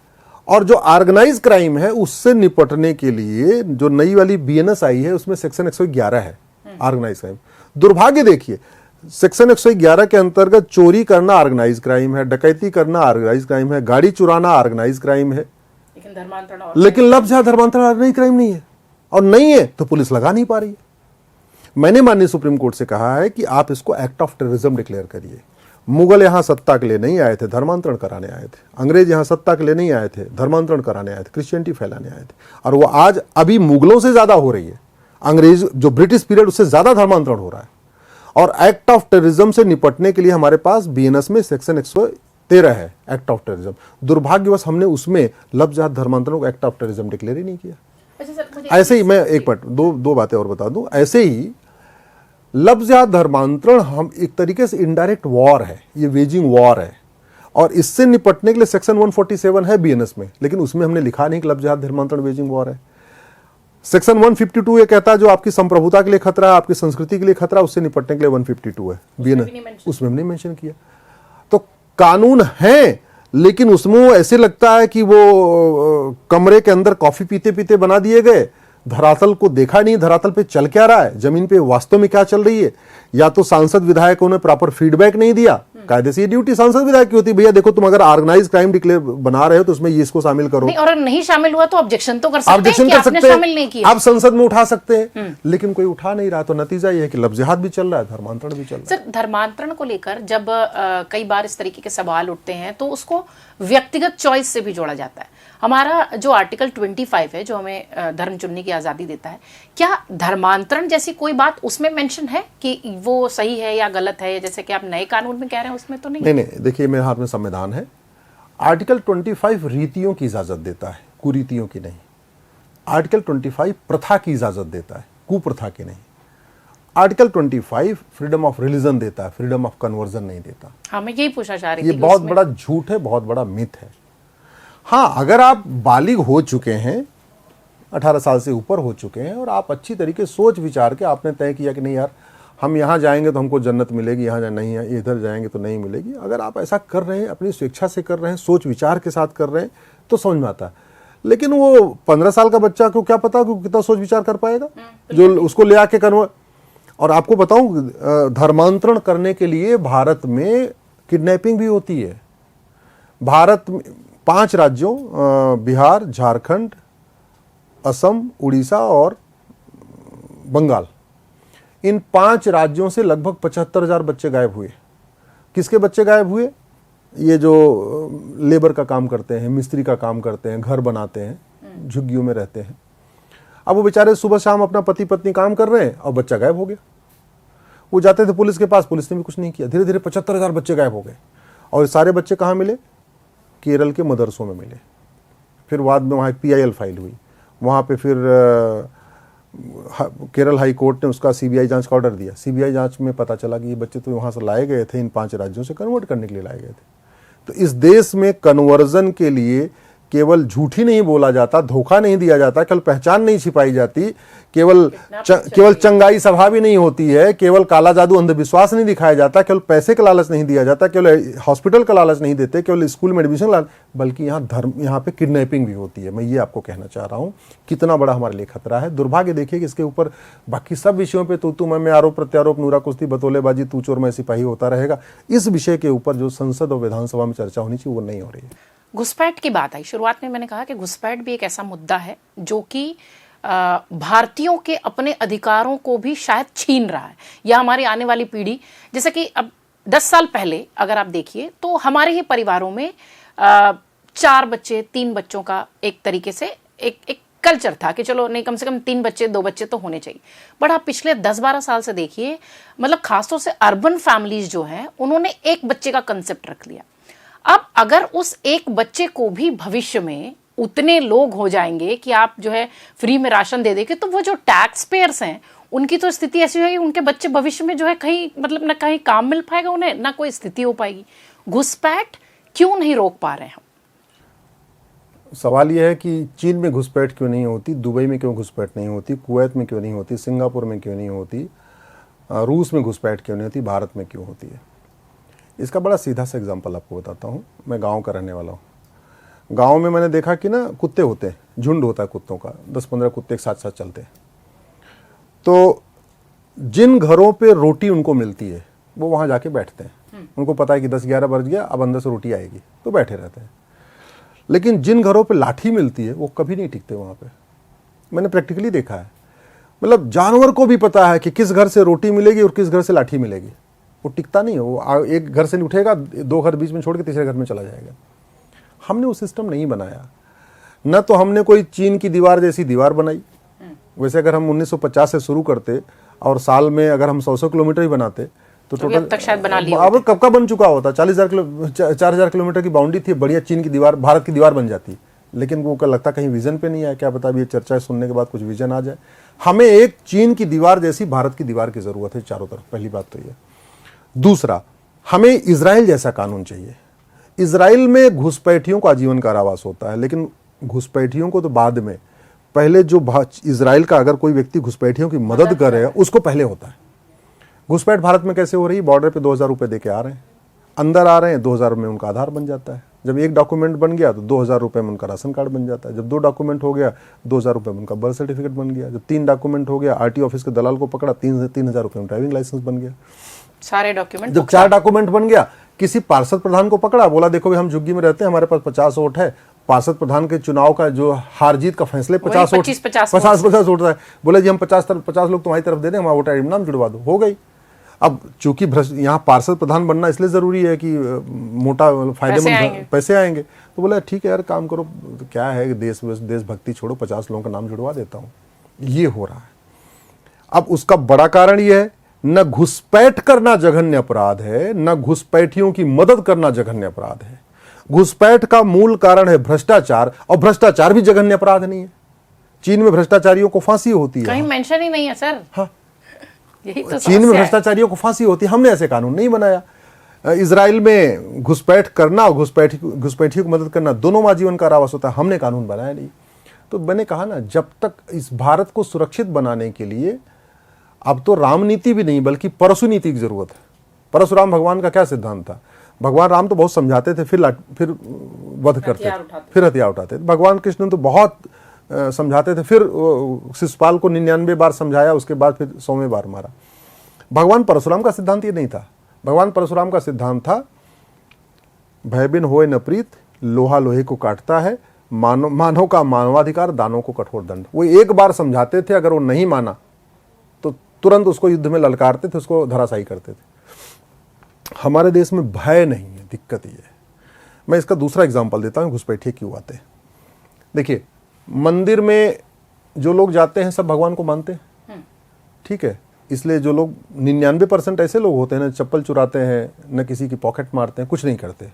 और जो ऑर्गेनाइज क्राइम है उससे निपटने के लिए जो नई वाली बीएनएस आई है, उसमें सेक्शन 111 है ऑर्गेनाइज क्राइम। दुर्भाग्य देखिए, सेक्शन 111 के अंतर्गत चोरी करना ऑर्गेनाइज क्राइम है, डकैती करना ऑर्गेनाइज क्राइम है, गाड़ी चुराना ऑर्गेनाइज क्राइम है, लेकिन लव जिहाद धर्मांतरण ऑर्गेनाइज क्राइम नहीं है। और नहीं है तो पुलिस लगा नहीं पा रही है। मैंने माननीय सुप्रीम कोर्ट से कहा है कि आप इसको एक्ट ऑफ टेररिज्म डिक्लेयर करिए। मुगल यहां सत्ता के लिए नहीं आए थे, धर्मांतरण कराने आए थे। अंग्रेज यहां सत्ता के लिए नहीं आए थे, धर्मांतरण कराने आए थे, क्रिश्चियनिटी फैलाने आए थे। और वो आज अभी मुगलों से ज्यादा हो रही है। अंग्रेज जो ब्रिटिश पीरियड, उससे ज्यादा धर्मांतरण हो रहा है। और एक्ट ऑफ टेररिज्म से निपटने के लिए हमारे पास बीएनएस में सेक्शन 113 है, एक्ट ऑफ टेररिज्म। दुर्भाग्यवश हमने उसमें लव जिहाद धर्मांतरण को एक्ट ऑफ टेररिज्म डिक्लेयर ही नहीं किया। ऐसे ही मैं एक मिनट दो बातें और बता दूं। ऐसे ही लव जिहाद धर्मांतरण हम एक तरीके से इनडायरेक्ट वॉर है, ये वेजिंग वॉर है। और इससे निपटने के लिए सेक्शन 147 है बीएनएस में, लेकिन उसमें हमने लिखा नहीं कि लव जिहाद धर्मांतरण वेजिंग वॉर है। सेक्शन 152 ये कहता है जो आपकी संप्रभुता के लिए खतरा है, आपकी संस्कृति के लिए खतरा, उससे निपटने के लिए 152 है बीएनएस, उसमें हमने मेंशन किया। तो कानून है, लेकिन उसमें ऐसे लगता है कि वो कमरे के अंदर कॉफी पीते पीते बना दिए गए, धरातल को देखा नहीं, धरातल पे चल क्या रहा है, जमीन पे वास्तव में क्या चल रही है। या तो सांसद विधायकों ने प्रॉपर फीडबैक नहीं दिया। कायदे से ये ड्यूटी सांसद विधायक की होती है, भैया देखो तुम अगर ऑर्गेनाइज क्राइम डिक्लेयर बना रहे हो तो उसमें ये इसको शामिल करो। नहीं, और नहीं शामिल हुआ तो ऑब्जेक्शन तो कर सकते हैं, ऑब्जेक्शन कर सकते हैं, आप संसद में उठा सकते हैं, लेकिन कोई उठा नहीं रहा। तो नतीजा ये है कि लव जिहाद भी चल रहा है, धर्मांतरण भी चल रहा है। सर, धर्मांतरण को लेकर जब कई बार इस तरीके के सवाल उठते हैं तो उसको व्यक्तिगत चॉइस से भी जोड़ा जाता है। हमारा जो आर्टिकल 25 है, जो हमें धर्म चुनने की आजादी देता है, क्या धर्मांतरण जैसी कोई बात उसमें मेंशन है कि वो सही है या गलत है, जैसे कि आप नए कानून में कह रहे हैं उसमें तो नहीं? नहीं, देखिए मेरे हाथ में संविधान है। आर्टिकल 25 रीतियों की इजाजत देता है, कुरीतियों की नहीं। आर्टिकल 25 प्रथा की इजाजत देता है, कुप्रथा की नहीं। आर्टिकल 25 फ्रीडम ऑफ रिलीजन देता है, फ्रीडम ऑफ कन्वर्जन नहीं देता। हाँ, मैं यही पूछना चाह रही थी। ये बहुत बड़ा झूठ है, बहुत बड़ा मिथ है। हाँ, अगर आप बालिग हो चुके हैं, 18 साल से ऊपर हो चुके हैं, और आप अच्छी तरीके सोच विचार के आपने तय किया कि नहीं यार, हम यहाँ जाएंगे तो हमको जन्नत मिलेगी, यहाँ नहीं है, इधर जाएंगे तो नहीं मिलेगी, अगर आप ऐसा कर रहे हैं, अपनी स्वेच्छा से कर रहे हैं, सोच विचार के साथ कर रहे हैं, तो समझ में आता है। लेकिन वो 15 साल का बच्चा को क्या पता कि कितना सोच विचार कर पाएगा, जो उसको ले आके कन्वर्ट। और आपको बताऊं, धर्मांतरण करने के लिए भारत में किडनैपिंग भी होती है। भारत में 5 राज्यों, बिहार, झारखंड, असम, उड़ीसा और बंगाल, इन 5 राज्यों से लगभग 75,000 बच्चे गायब हुए। किसके बच्चे गायब हुए? ये जो लेबर का काम करते हैं, मिस्त्री का काम करते हैं, घर बनाते हैं, झुग्गियों में रहते हैं। अब वो बेचारे सुबह शाम अपना पति पत्नी काम कर रहे हैं और बच्चा गायब हो गया। वो जाते थे पुलिस के पास, पुलिस ने भी कुछ नहीं किया। धीरे धीरे 75,000 बच्चे गायब हो गए। और सारे बच्चे कहाँ मिले? केरल के मदरसों में मिले। फिर बाद में वहाँ PIL फाइल हुई, वहाँ पे फिर केरल हाई कोर्ट ने उसका सीबीआई जांच का ऑर्डर दिया। सीबीआई जांच में पता चला कि ये बच्चे तो वहाँ से लाए गए थे, इन 5 राज्यों से कन्वर्ट करने के लिए लाए गए थे। तो इस देश में कन्वर्जन के लिए केवल झूठ ही नहीं बोला जाता, धोखा नहीं दिया जाता, केवल पहचान नहीं छिपाई जाती, केवल चंगाई सभा भी नहीं होती है, केवल काला जादू अंधविश्वास नहीं दिखाया जाता, केवल पैसे का लालच नहीं दिया जाता, केवल हॉस्पिटल का लालच नहीं देते, केवल स्कूल में एडमिशन लालच, बल्कि यहाँ पे किडनैपिंग भी होती है। मैं ये आपको कहना चाह रहा हूँ कितना बड़ा हमारे लिए खतरा है। दुर्भाग्य देखिए कि इसके ऊपर बाकी सब विषयों पर तू मैं आरोप प्रत्यारोप, नूरा कुश्ती, बतौलेबाजी, तू चोर मैं सिपाही होता रहेगा। इस विषय के ऊपर जो संसद और विधानसभा में चर्चा होनी चाहिए वो नहीं हो रही है। घुसपैठ की बात आई, शुरुआत में मैंने कहा कि घुसपैठ भी एक ऐसा मुद्दा है जो कि भारतीयों के अपने अधिकारों को भी शायद छीन रहा है, या हमारी आने वाली पीढ़ी, जैसे कि अब 10 साल पहले अगर आप देखिए तो हमारे ही परिवारों में 4 बच्चे 3 बच्चों का एक तरीके से एक कल्चर था कि चलो नहीं, कम से कम 3 बच्चे 2 बच्चे तो होने चाहिए। बट आप पिछले 10-12 साल से देखिए, मतलब खासतौर से अर्बन फैमिलीज जो हैं उन्होंने एक बच्चे का कंसेप्ट रख लिया। अब अगर उस एक बच्चे को भी भविष्य में उतने लोग हो जाएंगे कि आप जो है फ्री में राशन दे देंगे, तो वो जो टैक्स पेयर्स हैं उनकी तो स्थिति ऐसी होगी, उनके बच्चे भविष्य में जो है कहीं मतलब ना कहीं काम मिल पाएगा उन्हें, ना कोई स्थिति हो पाएगी। घुसपैठ क्यों नहीं रोक पा रहे हैं हम? सवाल यह है कि चीन में घुसपैठ क्यों नहीं होती, दुबई में क्यों घुसपैठ नहीं होती, कुवैत में क्यों नहीं होती, सिंगापुर में क्यों नहीं होती, रूस में घुसपैठ क्यों नहीं होती, भारत में क्यों होती है? इसका बड़ा सीधा सा एग्जांपल आपको बताता हूँ। मैं गांव का रहने वाला हूँ। गांव में मैंने देखा कि ना कुत्ते होते हैं, झुंड होता है कुत्तों का, 10-15 कुत्ते एक साथ साथ चलते हैं। तो जिन घरों पे रोटी उनको मिलती है वो वहाँ जाके बैठते हैं। उनको पता है कि 10-11 बज गया, अब अंदर से रोटी आएगी, तो बैठे रहते हैं। लेकिन जिन घरों पे लाठी मिलती है वो कभी नहीं टिकते वहाँ पे। मैंने प्रैक्टिकली देखा है। मतलब जानवर को भी पता है कि किस घर से रोटी मिलेगी और किस घर से लाठी मिलेगी। वो टिकता नहीं है, वो एक घर से नहीं उठेगा, 2 घर बीच में छोड़ के तीसरे घर में चला जाएगा। हमने वो सिस्टम नहीं बनाया। न तो हमने कोई चीन की दीवार जैसी दीवार बनाई। वैसे अगर हम 1950 से शुरू करते और साल में अगर हम 100 किलोमीटर ही बनाते तो टोटल तक शायद बना लिया अब कब का बन चुका होता। 4,000 किलोमीटर की बाउंड्री थी, बढ़िया चीन की दीवार, भारत की दीवार बन जाती। लेकिन वो का लगता कहीं विजन पे नहीं आया। क्या पता ये चर्चा सुनने के बाद कुछ विजन आ जाए। हमें एक चीन की दीवार जैसी भारत की दीवार की जरूरत है चारों तरफ। पहली बात तो ये। दूसरा, हमें इजराइल जैसा कानून चाहिए। इजराइल में घुसपैठियों को आजीवन कारावास होता है, लेकिन घुसपैठियों को तो बाद में। पहले जो इजराइल का अगर कोई व्यक्ति घुसपैठियों की मदद करे उसको पहले होता है। घुसपैठ भारत में कैसे हो रही है? बॉर्डर पे 2,000 रुपये दे के आ रहे हैं, अंदर आ रहे हैं, 2,000 में उनका आधार बन जाता है। जब एक डॉक्यूमेंट बन गया तो 2,000 रुपये में उनका राशन कार्ड बन जाता है। जब 2 डॉक्यूमेंट हो गया 2,000 रुपये में उनका बर्थ सर्टिफिकेट बन गया। जब 3 डॉक्यूमेंट हो गया, आरटीओ ऑफिस के दलाल को पकड़ा, 3,000 रुपये में ड्राइविंग लाइसेंस बन गया। सारे डॉक्यूमेंट। जब 4 डॉक्यूमेंट बन गया, किसी पार्षद प्रधान को पकड़ा, बोला देखो भाई हम झुग्गी में रहते हैं, हमारे पास 50 वोट है, पार्षद प्रधान के चुनाव का जो हार जीत का फैसले 50 वोट 50 वोट है, बोले जी हम 50 लोग तुम्हारी तरफ दे दें, हमारा वोटर नाम जुड़वा दो, हो गई। अब चूंकि यहाँ पार्षद प्रधान बनना इसलिए जरूरी है कि मोटा फायदेमंद पैसे आएंगे, तो बोला ठीक है यार काम करो, क्या है देशभक्ति छोड़ो, 50 लोगों का नाम जुड़वा देता हूँ। ये हो रहा है। अब उसका बड़ा कारण ये है, न घुसपैठ करना जघन्य अपराध है, न घुसपैठियों की मदद करना जघन्य अपराध है। घुसपैठ का मूल कारण है भ्रष्टाचार, और भ्रष्टाचार भी जघन्य अपराध नहीं है। चीन में भ्रष्टाचारियों को फांसी होती है, कहीं मेंशन ही नहीं है सर। हाँ, यही तो चीन में भ्रष्टाचारियों को फांसी होती है। हमने ऐसे कानून नहीं बनाया। इजराइल में घुसपैठ करना और घुसपैठियों की मदद करना दोनों में आजीवन कारावास होता है। हमने कानून बनाया नहीं। तो मैंने कहा ना, जब तक इस भारत को सुरक्षित बनाने के लिए अब तो रामनीति भी नहीं बल्कि परशु नीति की जरूरत है। परशुराम भगवान का क्या सिद्धांत था? भगवान राम तो बहुत समझाते थे, फिर वध करते थे, फिर हथियार उठाते थे। भगवान कृष्ण तो बहुत समझाते थे, फिर शिशुपाल को 99 बार समझाया, उसके बाद फिर 100वें बार मारा। भगवान परशुराम का सिद्धांत ये नहीं था। भगवान परशुराम का सिद्धांत था, भय बिन होए न प्रीत, लोहा लोहे को काटता है, मानव का मानवाधिकार, दानों को कठोर दंड। वो एक बार समझाते थे, अगर वो नहीं माना तो तुरंत उसको युद्ध में ललकारते थे, उसको धराशायी करते थे। हमारे देश में भय नहीं है, दिक्कत ये है। मैं इसका दूसरा एग्जाम्पल देता हूँ, घुसपैठिए क्यों आते हैं। देखिए, मंदिर में जो लोग जाते हैं सब भगवान को मानते हैं, ठीक है। इसलिए जो लोग 99% ऐसे लोग होते हैं ना, चप्पल चुराते हैं, न किसी की पॉकेट मारते हैं, कुछ नहीं करते।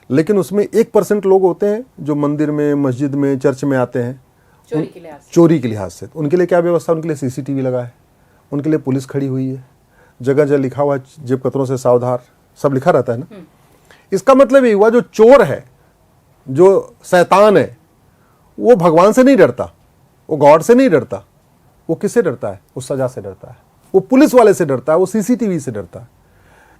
लेकिन उसमें 1% लोग होते हैं जो मंदिर में, मस्जिद में, चर्च में आते हैं चोरी के लिहाज से। उनके लिए क्या व्यवस्था, उनके लिए सीसीटीवी लगा है, उनके लिए पुलिस खड़ी हुई है, जगह जगह लिखा हुआ है जेब कतरों से सावधान, सब लिखा रहता है ना। इसका मतलब ये हुआ जो चोर है, जो शैतान है, वो भगवान से नहीं डरता, वो गॉड से नहीं डरता, वो किससे डरता है? उस सजा से डरता है, वो पुलिस वाले से डरता है, वो सीसीटीवी से डरता है।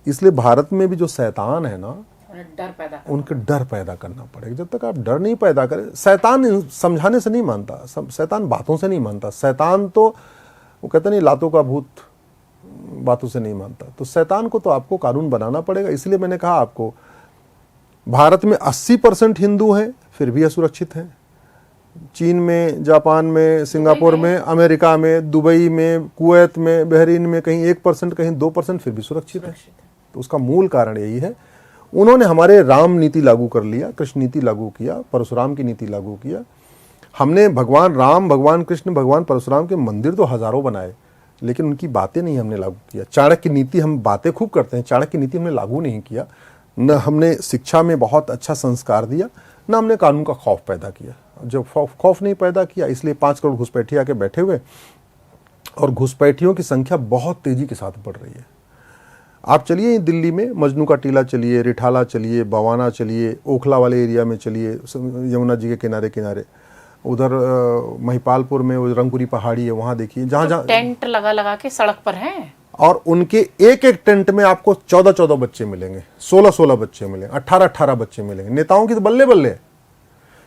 इसलिए भारत में भी जो शैतान है ना, उनके डर पैदा करना पड़ेगा। जब तक आप डर नहीं पैदा करें, शैतान समझाने से नहीं मानता, शैतान बातों से नहीं मानता। शैतान तो वो कहते नहीं, लातों का भूत बातों से नहीं मानता। तो शैतान को तो आपको कानून बनाना पड़ेगा। इसलिए मैंने कहा आपको, भारत में 80% हिंदू हैं, फिर भी असुरक्षित हैं। चीन में, जापान में, सिंगापुर में, अमेरिका में, दुबई में, कुवैत में, बहरीन में कहीं 1%, कहीं 2%, फिर भी सुरक्षित है। तो उसका मूल कारण यही है, उन्होंने हमारे राम नीति लागू कर लिया, कृष्ण नीति लागू किया, परशुराम की नीति लागू किया। हमने भगवान राम, भगवान कृष्ण, भगवान परशुराम के मंदिर तो हजारों बनाए, लेकिन उनकी बातें नहीं हमने लागू किया। चाणक्य नीति, हम बातें खूब करते हैं, चाणक्य नीति हमने लागू नहीं किया। न हमने शिक्षा में बहुत अच्छा संस्कार दिया, न हमने कानून का खौफ पैदा किया। जब खौफ नहीं पैदा किया, इसलिए 5 करोड़ घुसपैठिए आके बैठे हुए, और घुसपैठियों की संख्या बहुत तेजी के साथ बढ़ रही है। आप चलिए दिल्ली में मजनू का टीला चलिए, रिठाला चलिए, बवाना चलिए, ओखला वाले एरिया में चलिए, यमुना जी के किनारे किनारे, उधर महिपालपुर में वो रंगपुरी पहाड़ी है, वहाँ देखिए, जहाँ जहाँ टेंट लगा लगा के सड़क पर हैं, और उनके एक एक टेंट में आपको 14-14 बच्चे मिलेंगे, 16-16 बच्चे मिलेंगे, 18-18 बच्चे मिलेंगे। नेताओं की तो बल्ले बल्ले,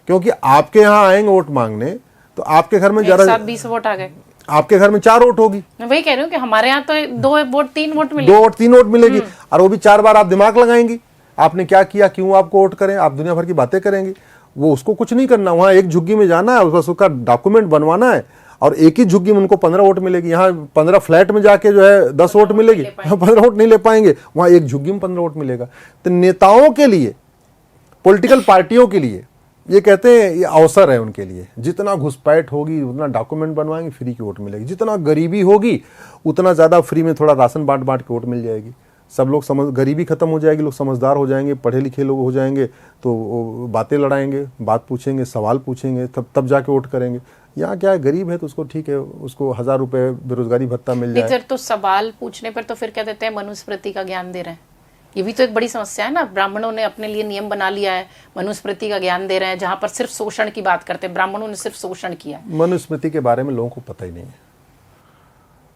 क्योंकि आपके यहाँ आएंगे वोट मांगने, तो आपके घर में जरा 20 वोट आ गए, आपके घर में 4 वोट होगी। मैं वही कह रही हूँ कि हमारे यहाँ तो 2 वोट 3 वोट मिलेगी, 2 वोट 3 वोट मिलेगी, और वो भी 4 बार आप दिमाग लगाएंगी, आपने क्या किया, क्यों आपको वोट करें, आप दुनिया भर की बातें करेंगे। वो उसको कुछ नहीं करना, वहाँ एक झुग्गी में जाना है, बस उसका डॉक्यूमेंट बनवाना है, और एक ही झुग्गी में उनको 15 वोट मिलेगी। यहाँ 15 फ्लैट में जाके जो है 10 वोट मिलेगी, 15 वोट नहीं ले पाएंगे, वहाँ एक झुग्गी में 15 वोट मिलेगा। तो नेताओं के लिए, पॉलिटिकल पार्टियों के लिए ये कहते हैं, ये अवसर है उनके लिए। जितना घुसपैठ होगी उतना डॉक्यूमेंट बनवाएंगे, फ्री की वोट मिलेगी। जितना गरीबी होगी उतना ज़्यादा फ्री में थोड़ा राशन बांट बांट के वोट मिल जाएगी। सब लोग गरीबी खत्म हो जाएगी, लोग समझदार हो जाएंगे, पढ़े लिखे लोग हो जाएंगे, तो बातें लड़ाएंगे, बात पूछेंगे, सवाल पूछेंगे, तब जाके वोट करेंगे। यहाँ क्या है, गरीब है तो उसको ठीक है, उसको 1000 रुपये बेरोजगारी भत्ता मिल जाए। तो सवाल पूछने पर तो फिर क्या देते हैं, मनुस्मृति का ज्ञान दे रहे हैं। ये भी तो एक बड़ी समस्या है ना, ब्राह्मणों ने अपने लिए नियम बना लिया है, मनुस्मृति का ज्ञान दे रहे हैं, जहां पर सिर्फ शोषण की बात करते हैं। ब्राह्मणों ने सिर्फ शोषण किया है। मनुस्मृति के बारे में लोगों को पता ही नहीं है।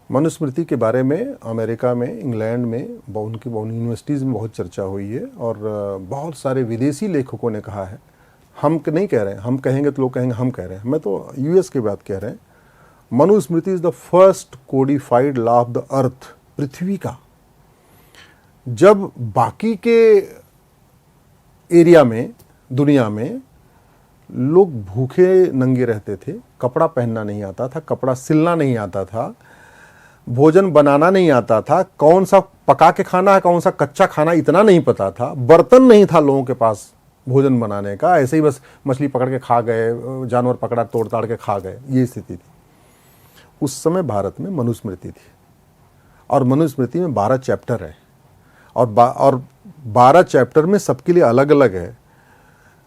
मनुस्मृति के बारे में अमेरिका में, इंग्लैंड में उनकी यूनिवर्सिटीज़ में बहुत चर्चा हुई है, और बहुत सारे विदेशी लेखकों ने कहा है। हम नहीं कह रहे हैं, हम कहेंगे तो लोग कहेंगे हम कह रहे हैं, मैं तो यूएस की बात कह रहे हैं। Manusmriti is the first codified law of the earth, पृथ्वी का। जब बाकी के एरिया में, दुनिया में लोग भूखे नंगे रहते थे, कपड़ा पहनना नहीं आता था, कपड़ा सिलना नहीं आता था, भोजन बनाना नहीं आता था, कौन सा पका के खाना है, कौन सा कच्चा खाना, इतना नहीं पता था, बर्तन नहीं था लोगों के पास भोजन बनाने का, ऐसे ही बस मछली पकड़ के खा गए, जानवर पकड़ा तोड़ ताड़ के खा गए, ये स्थिति थी। उस समय भारत में मनुस्मृति थी, और मनुस्मृति में 12 चैप्टर है, और 12 चैप्टर में सबके लिए अलग अलग है।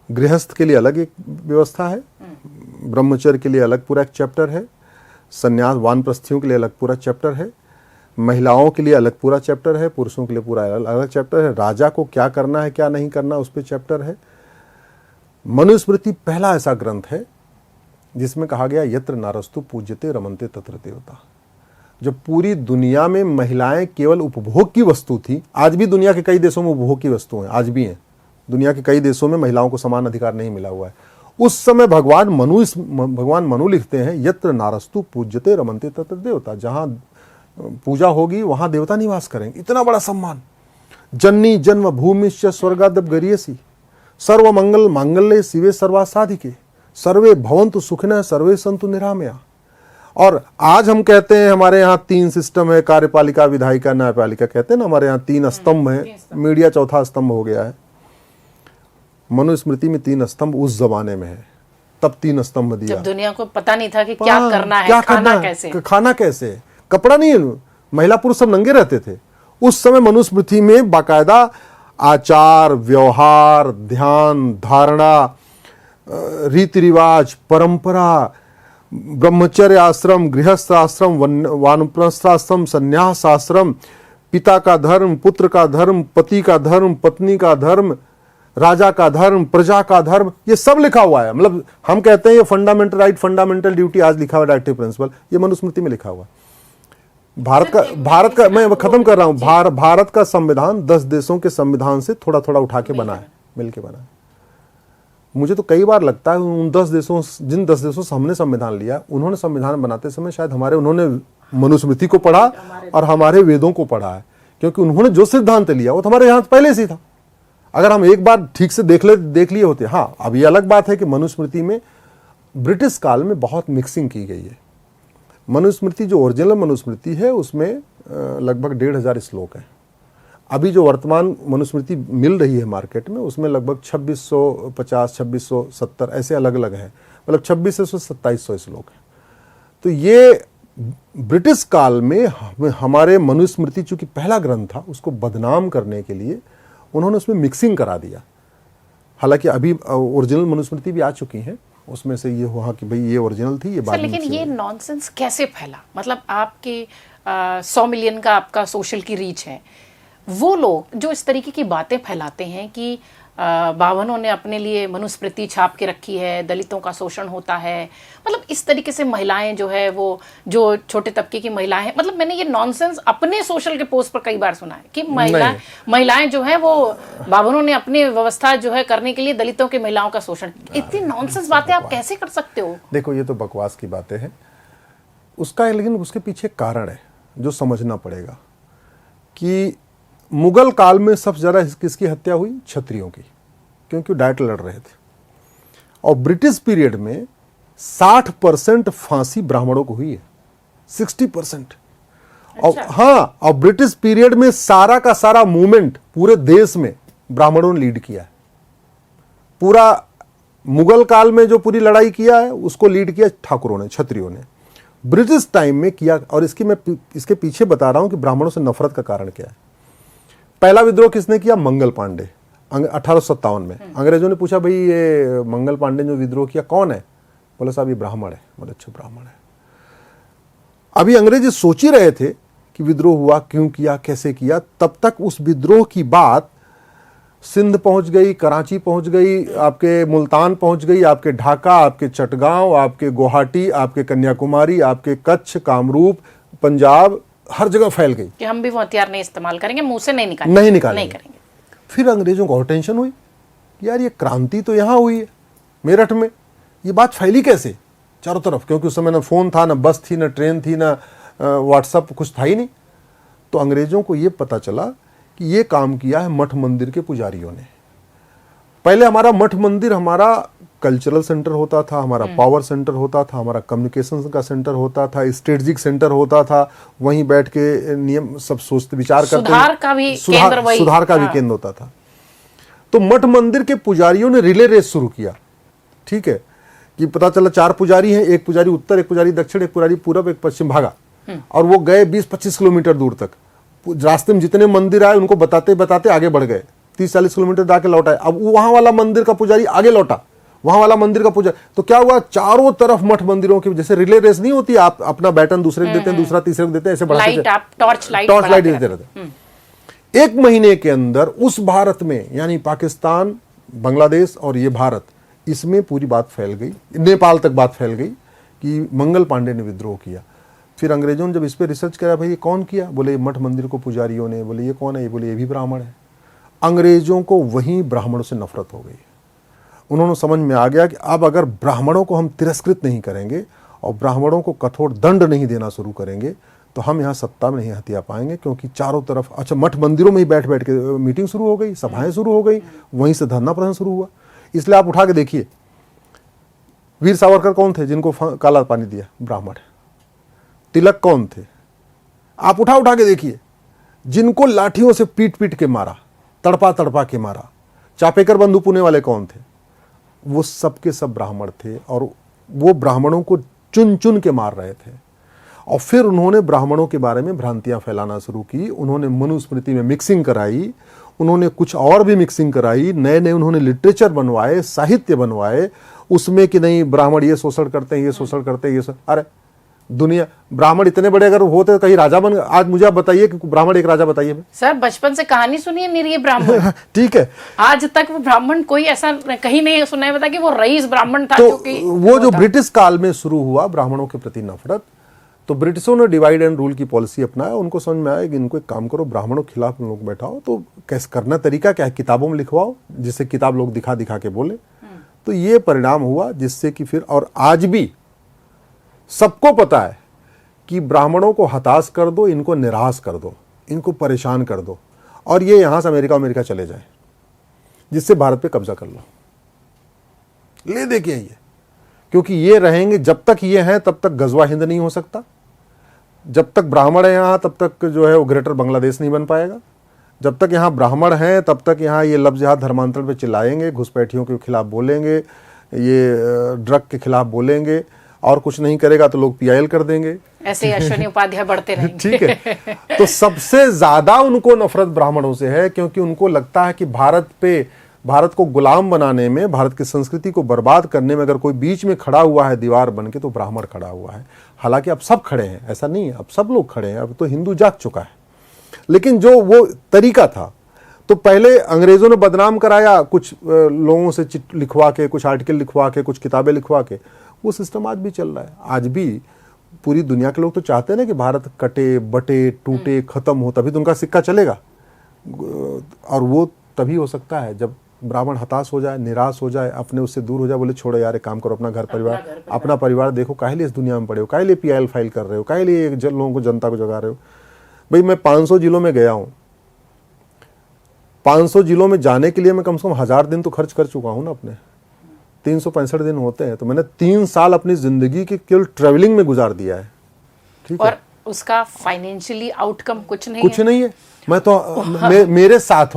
गृहस्थ के लिए अलग एक व्यवस्था है, ब्रह्मचर्य के लिए अलग पूरा एक चैप्टर है, संन्यास वानप्रस्थियों के लिए अलग पूरा चैप्टर है, महिलाओं के लिए अलग पूरा चैप्टर है, पुरुषों के लिए पूरा अलग चैप्टर है, राजा को क्या करना है क्या नहीं करना उस पर चैप्टर है। मनुस्मृति पहला ऐसा ग्रंथ है जिसमें कहा गया यत्र नारस्तु पूज्यते रमन्ते तत्र देवता। जब पूरी दुनिया में महिलाएं केवल उपभोग की वस्तु थी, आज भी दुनिया के कई देशों में उपभोग की वस्तु हैं, आज भी हैं, दुनिया के कई देशों में महिलाओं को समान अधिकार नहीं मिला हुआ है। उस समय भगवान मनु लिखते हैं यत्र नारस्तु पूज्यते रमन्ते तत्र देवता, जहां पूजा होगी वहां देवता निवास करेंगे। इतना बड़ा सम्मान। जन्नी जन्म भूमिश्च स्वर्गादप गरियसी सर्व मंगल मांगल्ये शिवे सर्वा साधिके सर्वे भवन्तु सुखिनः सर्वे सन्तु निरामया। और आज हम कहते हैं हमारे यहाँ 3 सिस्टम है, कार्यपालिका, विधायिका, न्यायपालिका, कहते हैं ना हमारे यहाँ 3 स्तंभ है, मीडिया चौथा स्तंभ हो गया है। मनुस्मृति में 3 स्तंभ उस जमाने में है, तब 3 स्तंभ दिया। जब दुनिया को पता नहीं था कि क्या करना है, क्या खाना कैसे, खाना कैसे, कपड़ा नहीं, महिला पुरुष सब नंगे रहते थे। उस समय मनुस्मृति में बाकायदा आचार, व्यवहार, ध्यान, धारणा, रीति रिवाज, परंपरा, ब्रह्मचर्य आश्रम, गृहस्थ आश्रम, वानप्रस्थ आश्रम, संन्यास आश्रम, पिता का धर्म, पुत्र का धर्म, पति का धर्म, पत्नी का धर्म, राजा का धर्म, प्रजा का धर्म, ये सब लिखा हुआ है। मतलब हम कहते हैं ये फंडामेंटल राइट, फंडामेंटल ड्यूटी, आज लिखा हुआ डायरेक्टिव प्रिंसिपल, ये मनुस्मृति में लिखा हुआ है। भारत का मैं खत्म कर रहा हूं, भारत का संविधान 10 देशों के संविधान से थोड़ा थोड़ा उठा के बना है, मिलके बना है। मुझे तो कई बार लगता है उन 10 देशों, जिन 10 देशों से हमने संविधान लिया, उन्होंने संविधान बनाते समय शायद उन्होंने मनुस्मृति को पढ़ा और हमारे वेदों को पढ़ा है, क्योंकि उन्होंने जो सिद्धांत लिया वो तो हमारे यहाँ पहले से था। अगर हम एक बार ठीक से देख लिए होते। हाँ, अब ये अलग बात है कि मनुस्मृति में ब्रिटिश काल में बहुत मिक्सिंग की गई है। मनुस्मृति जो ओरिजिनल मनुस्मृति है उसमें लगभग 1500 श्लोक हैं। अभी जो वर्तमान मनुस्मृति मिल रही है मार्केट में उसमें लगभग 2650, 2670 ऐसे अलग अलग हैं, मतलब 2600 से 2700 श्लोक हैं। तो ये ब्रिटिश काल में हमारे मनुस्मृति चूंकि पहला ग्रंथ था, उसको बदनाम करने के लिए उन्होंने उसमें मिक्सिंग करा दिया। हालांकि अभी ओरिजिनल मनुस्मृति भी आ चुकी हैं, उसमें से ये हुआ कि भाई ये ओरिजिनल थी, ये बाद में। लेकिन ये नॉनसेंस कैसे फैला? मतलब आपके 100 मिलियन का आपका सोशल की रीच है, वो लोग जो इस तरीके की बातें फैलाते हैं कि बावनों ने अपने लिए मनुस्मृति छाप के रखी है, दलितों का शोषण होता है, मतलब इस तरीके से महिलाएं जो है वो जो छोटे तबके की महिलाएं हैं, मतलब मैंने ये नॉनसेंस अपने सोशल के पोस्ट पर कई बार सुना है कि महिलाएं जो है वो बावनों ने अपनी व्यवस्था जो है करने के लिए दलितों की महिलाओं का शोषण। इतनी नॉनसेंस बातें आप कैसे कर सकते हो? देखो, ये तो बकवास की बातें हैं उसका, लेकिन उसके पीछे कारण है जो समझना पड़ेगा कि मुगल काल में सबसे ज़्यादा किसकी हत्या हुई? क्षत्रियों की, क्योंकि डायरेक्ट लड़ रहे थे। और ब्रिटिश पीरियड में 60% फांसी ब्राह्मणों को हुई है, 60%। और हाँ, और ब्रिटिश पीरियड में सारा का सारा मूवमेंट पूरे देश में ब्राह्मणों ने लीड किया है। पूरा मुगल काल में जो पूरी लड़ाई किया है उसको लीड किया ठाकुरों ने, क्षत्रियों ने। ब्रिटिश टाइम में किया, और मैं इसके पीछे बता रहा हूं कि ब्राह्मणों से नफरत का कारण क्या है। पहला विद्रोह किसने किया? मंगल पांडे, 1857 में। अंग्रेजों ने पूछा भाई ये मंगल पांडे जो विद्रोह किया कौन है? बोले साहब ये ब्राह्मण है। बोले अच्छा ब्राह्मण है। अभी अंग्रेज सोच ही रहे थे कि विद्रोह हुआ क्यों किया, कैसे किया। तब तक उस विद्रोह की बात सिंध पहुंच गई, कराची पहुंच गई, आपके मुल्तान पहुंच गई, आपके ढाका, आपके चटगांव, आपके गुवाहाटी, आपके कन्याकुमारी, आपके कच्छ, कामरूप, पंजाब, हर जगह फैल गई कि हम भी वो हथियार नहीं इस्तेमाल करेंगे, मुंह से नहीं निकालेंगे। फिर अंग्रेजों को और टेंशन हुई, यार ये क्रांति तो यहां हुई है मेरठ में, ये बात फैली कैसे चारों तरफ? क्योंकि उस समय ना फोन था, ना बस थी, ना ट्रेन थी, ना व्हाट्सएप, कुछ था ही नहीं। तो अंग्रेजों को ये पता चला कि ये काम किया है मठ मंदिर के पुजारियों ने। पहले हमारा मठ मंदिर हमारा कल्चरल सेंटर होता था, हमारा पावर सेंटर होता था, हमारा कम्युनिकेशन का सेंटर होता था, स्ट्रेटेजिक सेंटर होता था। वहीं बैठ के नियम सब सोचते विचार करते, सुधार का भी केंद्र होता था। तो मठ मंदिर के पुजारियों ने रिले रेस शुरू किया। ठीक है, कि पता चला 4 पुजारी हैं, एक पुजारी उत्तर, एक पुजारी दक्षिण, एक पुजारी पूरब, एक पश्चिम, भागा। और वो गए 20-25 किलोमीटर दूर तक। रास्ते में जितने मंदिर आए उनको बताते बताते आगे बढ़ गए, 30-40 किलोमीटर जाके लौट आए। अब वहां वाला मंदिर का पुजारी आगे लौटा, वहां वाला मंदिर का पुजारी। तो क्या हुआ, चारों तरफ मठ मंदिरों की, जैसे रिले रेस नहीं होती, आप अपना बैटन दूसरे को देते हैं, दूसरा तीसरे को देते हैं, ऐसे बढ़ाते टॉर्च लाइट देते रहते। 1 महीने के अंदर उस भारत में, यानी पाकिस्तान, बांग्लादेश और ये भारत, इसमें पूरी बात फैल गई, नेपाल तक बात फैल गई कि मंगल पांडे ने विद्रोह किया। फिर अंग्रेजों ने जब इस पर रिसर्च करा, भाई ये कौन किया? बोले मठ मंदिर को पुजारियों ने। बोले ये कौन है? ये बोले ये भी ब्राह्मण है। अंग्रेजों को वहीं ब्राह्मणों से नफरत हो गई। उन्होंने समझ में आ गया कि अब अगर ब्राह्मणों को हम तिरस्कृत नहीं करेंगे और ब्राह्मणों को कठोर दंड नहीं देना शुरू करेंगे तो हम यहाँ सत्ता में नहीं हथिया पाएंगे। क्योंकि चारों तरफ, अच्छा, मठ मंदिरों में ही बैठ बैठ के मीटिंग शुरू हो गई, सभाएं शुरू हो गई, वहीं से धरना प्रदर्शन शुरू हुआ। इसलिए आप उठा के देखिए, वीर सावरकर कौन थे जिनको काला पानी दिया? ब्राह्मण। तिलक कौन थे? आप उठा के देखिए, जिनको लाठियों से पीट पीट के मारा, तड़पा तड़पा के मारा, चापेकर बंधु पुणे वाले कौन थे? वो सब के सब ब्राह्मण थे। और वो ब्राह्मणों को चुन चुन के मार रहे थे। और फिर उन्होंने ब्राह्मणों के बारे में भ्रांतियां फैलाना शुरू की। उन्होंने मनुस्मृति में मिक्सिंग कराई, उन्होंने कुछ और भी मिक्सिंग कराई, नए नए उन्होंने लिटरेचर बनवाए, साहित्य बनवाए उसमें कि नहीं ब्राह्मण ये शोषण करते हैं, ये शोषण करते हैं, ये अरे दुनिया ब्राह्मण इतने बड़े अगर होते तो कहीं राजा बन। आज मुझे आप बताइए कि ब्राह्मण एक राजा बताइए। सर बचपन से कहानी सुनी है निरीह ब्राह्मण। ठीक है, आज तक वो ब्राह्मण कोई ऐसा कहीं नहीं सुना है बता कि वो रईस ब्राह्मण था। तो वो जो ब्रिटिश काल में शुरू हुआ ब्राह्मणों के प्रति नफरत, तो ब्रिटिशों ने डिवाइड एंड रूल की पॉलिसी अपनाया। उनको समझ में आया कि इनको एक काम करो, ब्राह्मणों के खिलाफ लोग बैठाओ, तो कैसे करना तरीका क्या है, किताबों में लिखवाओ जिससे किताब लोग दिखा दिखा के बोले। तो ये परिणाम हुआ जिससे कि फिर, और आज भी सबको पता है कि ब्राह्मणों को हताश कर दो, इनको निराश कर दो, इनको परेशान कर दो और ये यहां से अमेरिका चले जाए, जिससे भारत पे कब्जा कर लो, ले दे के आइए। क्योंकि ये रहेंगे, जब तक ये हैं तब तक गजवा हिंद नहीं हो सकता, जब तक ब्राह्मण है यहाँ तब तक जो है वो ग्रेटर बांग्लादेश नहीं बन पाएगा, जब तक यहाँ ब्राह्मण हैं तब तक यहाँ ये लफ्ज़ जिहाद धर्मांतरण पे चिल्लाएंगे, घुसपैठियों के खिलाफ बोलेंगे, ये ड्रग के खिलाफ बोलेंगे, और कुछ नहीं करेगा तो लोग पीआईएल कर देंगे। ऐसे ही अश्विनी उपाध्याय बढ़ते रहेंगे। ठीक है, तो सबसे ज्यादा उनको नफरत ब्राह्मणों से है, क्योंकि उनको लगता है कि भारत को गुलाम बनाने में, भारत की संस्कृति को बर्बाद करने में अगर कोई बीच में खड़ा हुआ है दीवार बन के, तो ब्राह्मण खड़ा हुआ है। हालांकि अब सब खड़े हैं, ऐसा नहीं है, अब सब लोग खड़े हैं, अब तो हिंदू जाग चुका है। लेकिन जो वो तरीका था, तो पहले अंग्रेजों ने बदनाम कराया कुछ लोगों से चिट लिखवा के, कुछ आर्टिकल लिखवा के, कुछ किताबें लिखवा के, वो सिस्टम आज भी चल रहा है। आज भी पूरी दुनिया के लोग तो चाहते हैं ना कि भारत कटे, बटे, टूटे, खत्म हो, तभी तो उनका सिक्का चलेगा। और वो तभी हो सकता है जब ब्राह्मण हताश हो जाए, निराश हो जाए, अपने उससे दूर हो जाए, बोले छोड़ो यार, एक काम करो, अपना परिवार देखो, काहे लिए इस दुनिया में पड़े हो, काहे लिए पीआईएल फाइल कर रहे हो, काहे लिए लोगों को, जनता को जगा रहे हो। भाई मैं 500 जिलों में गया हूं, 500 जिलों में जाने के लिए मैं कम से कम 1000 दिन तो खर्च कर चुका हूं ना अपने। 365 दिन होते हैं, तो मैंने 3 साल अपनी जिंदगी के केवल ट्रेवलिंग में गुजार दिया है। ठीक है, और उसका फाइनेंशियली आउटकम कुछ नहीं है। मैं तो मेरे साथ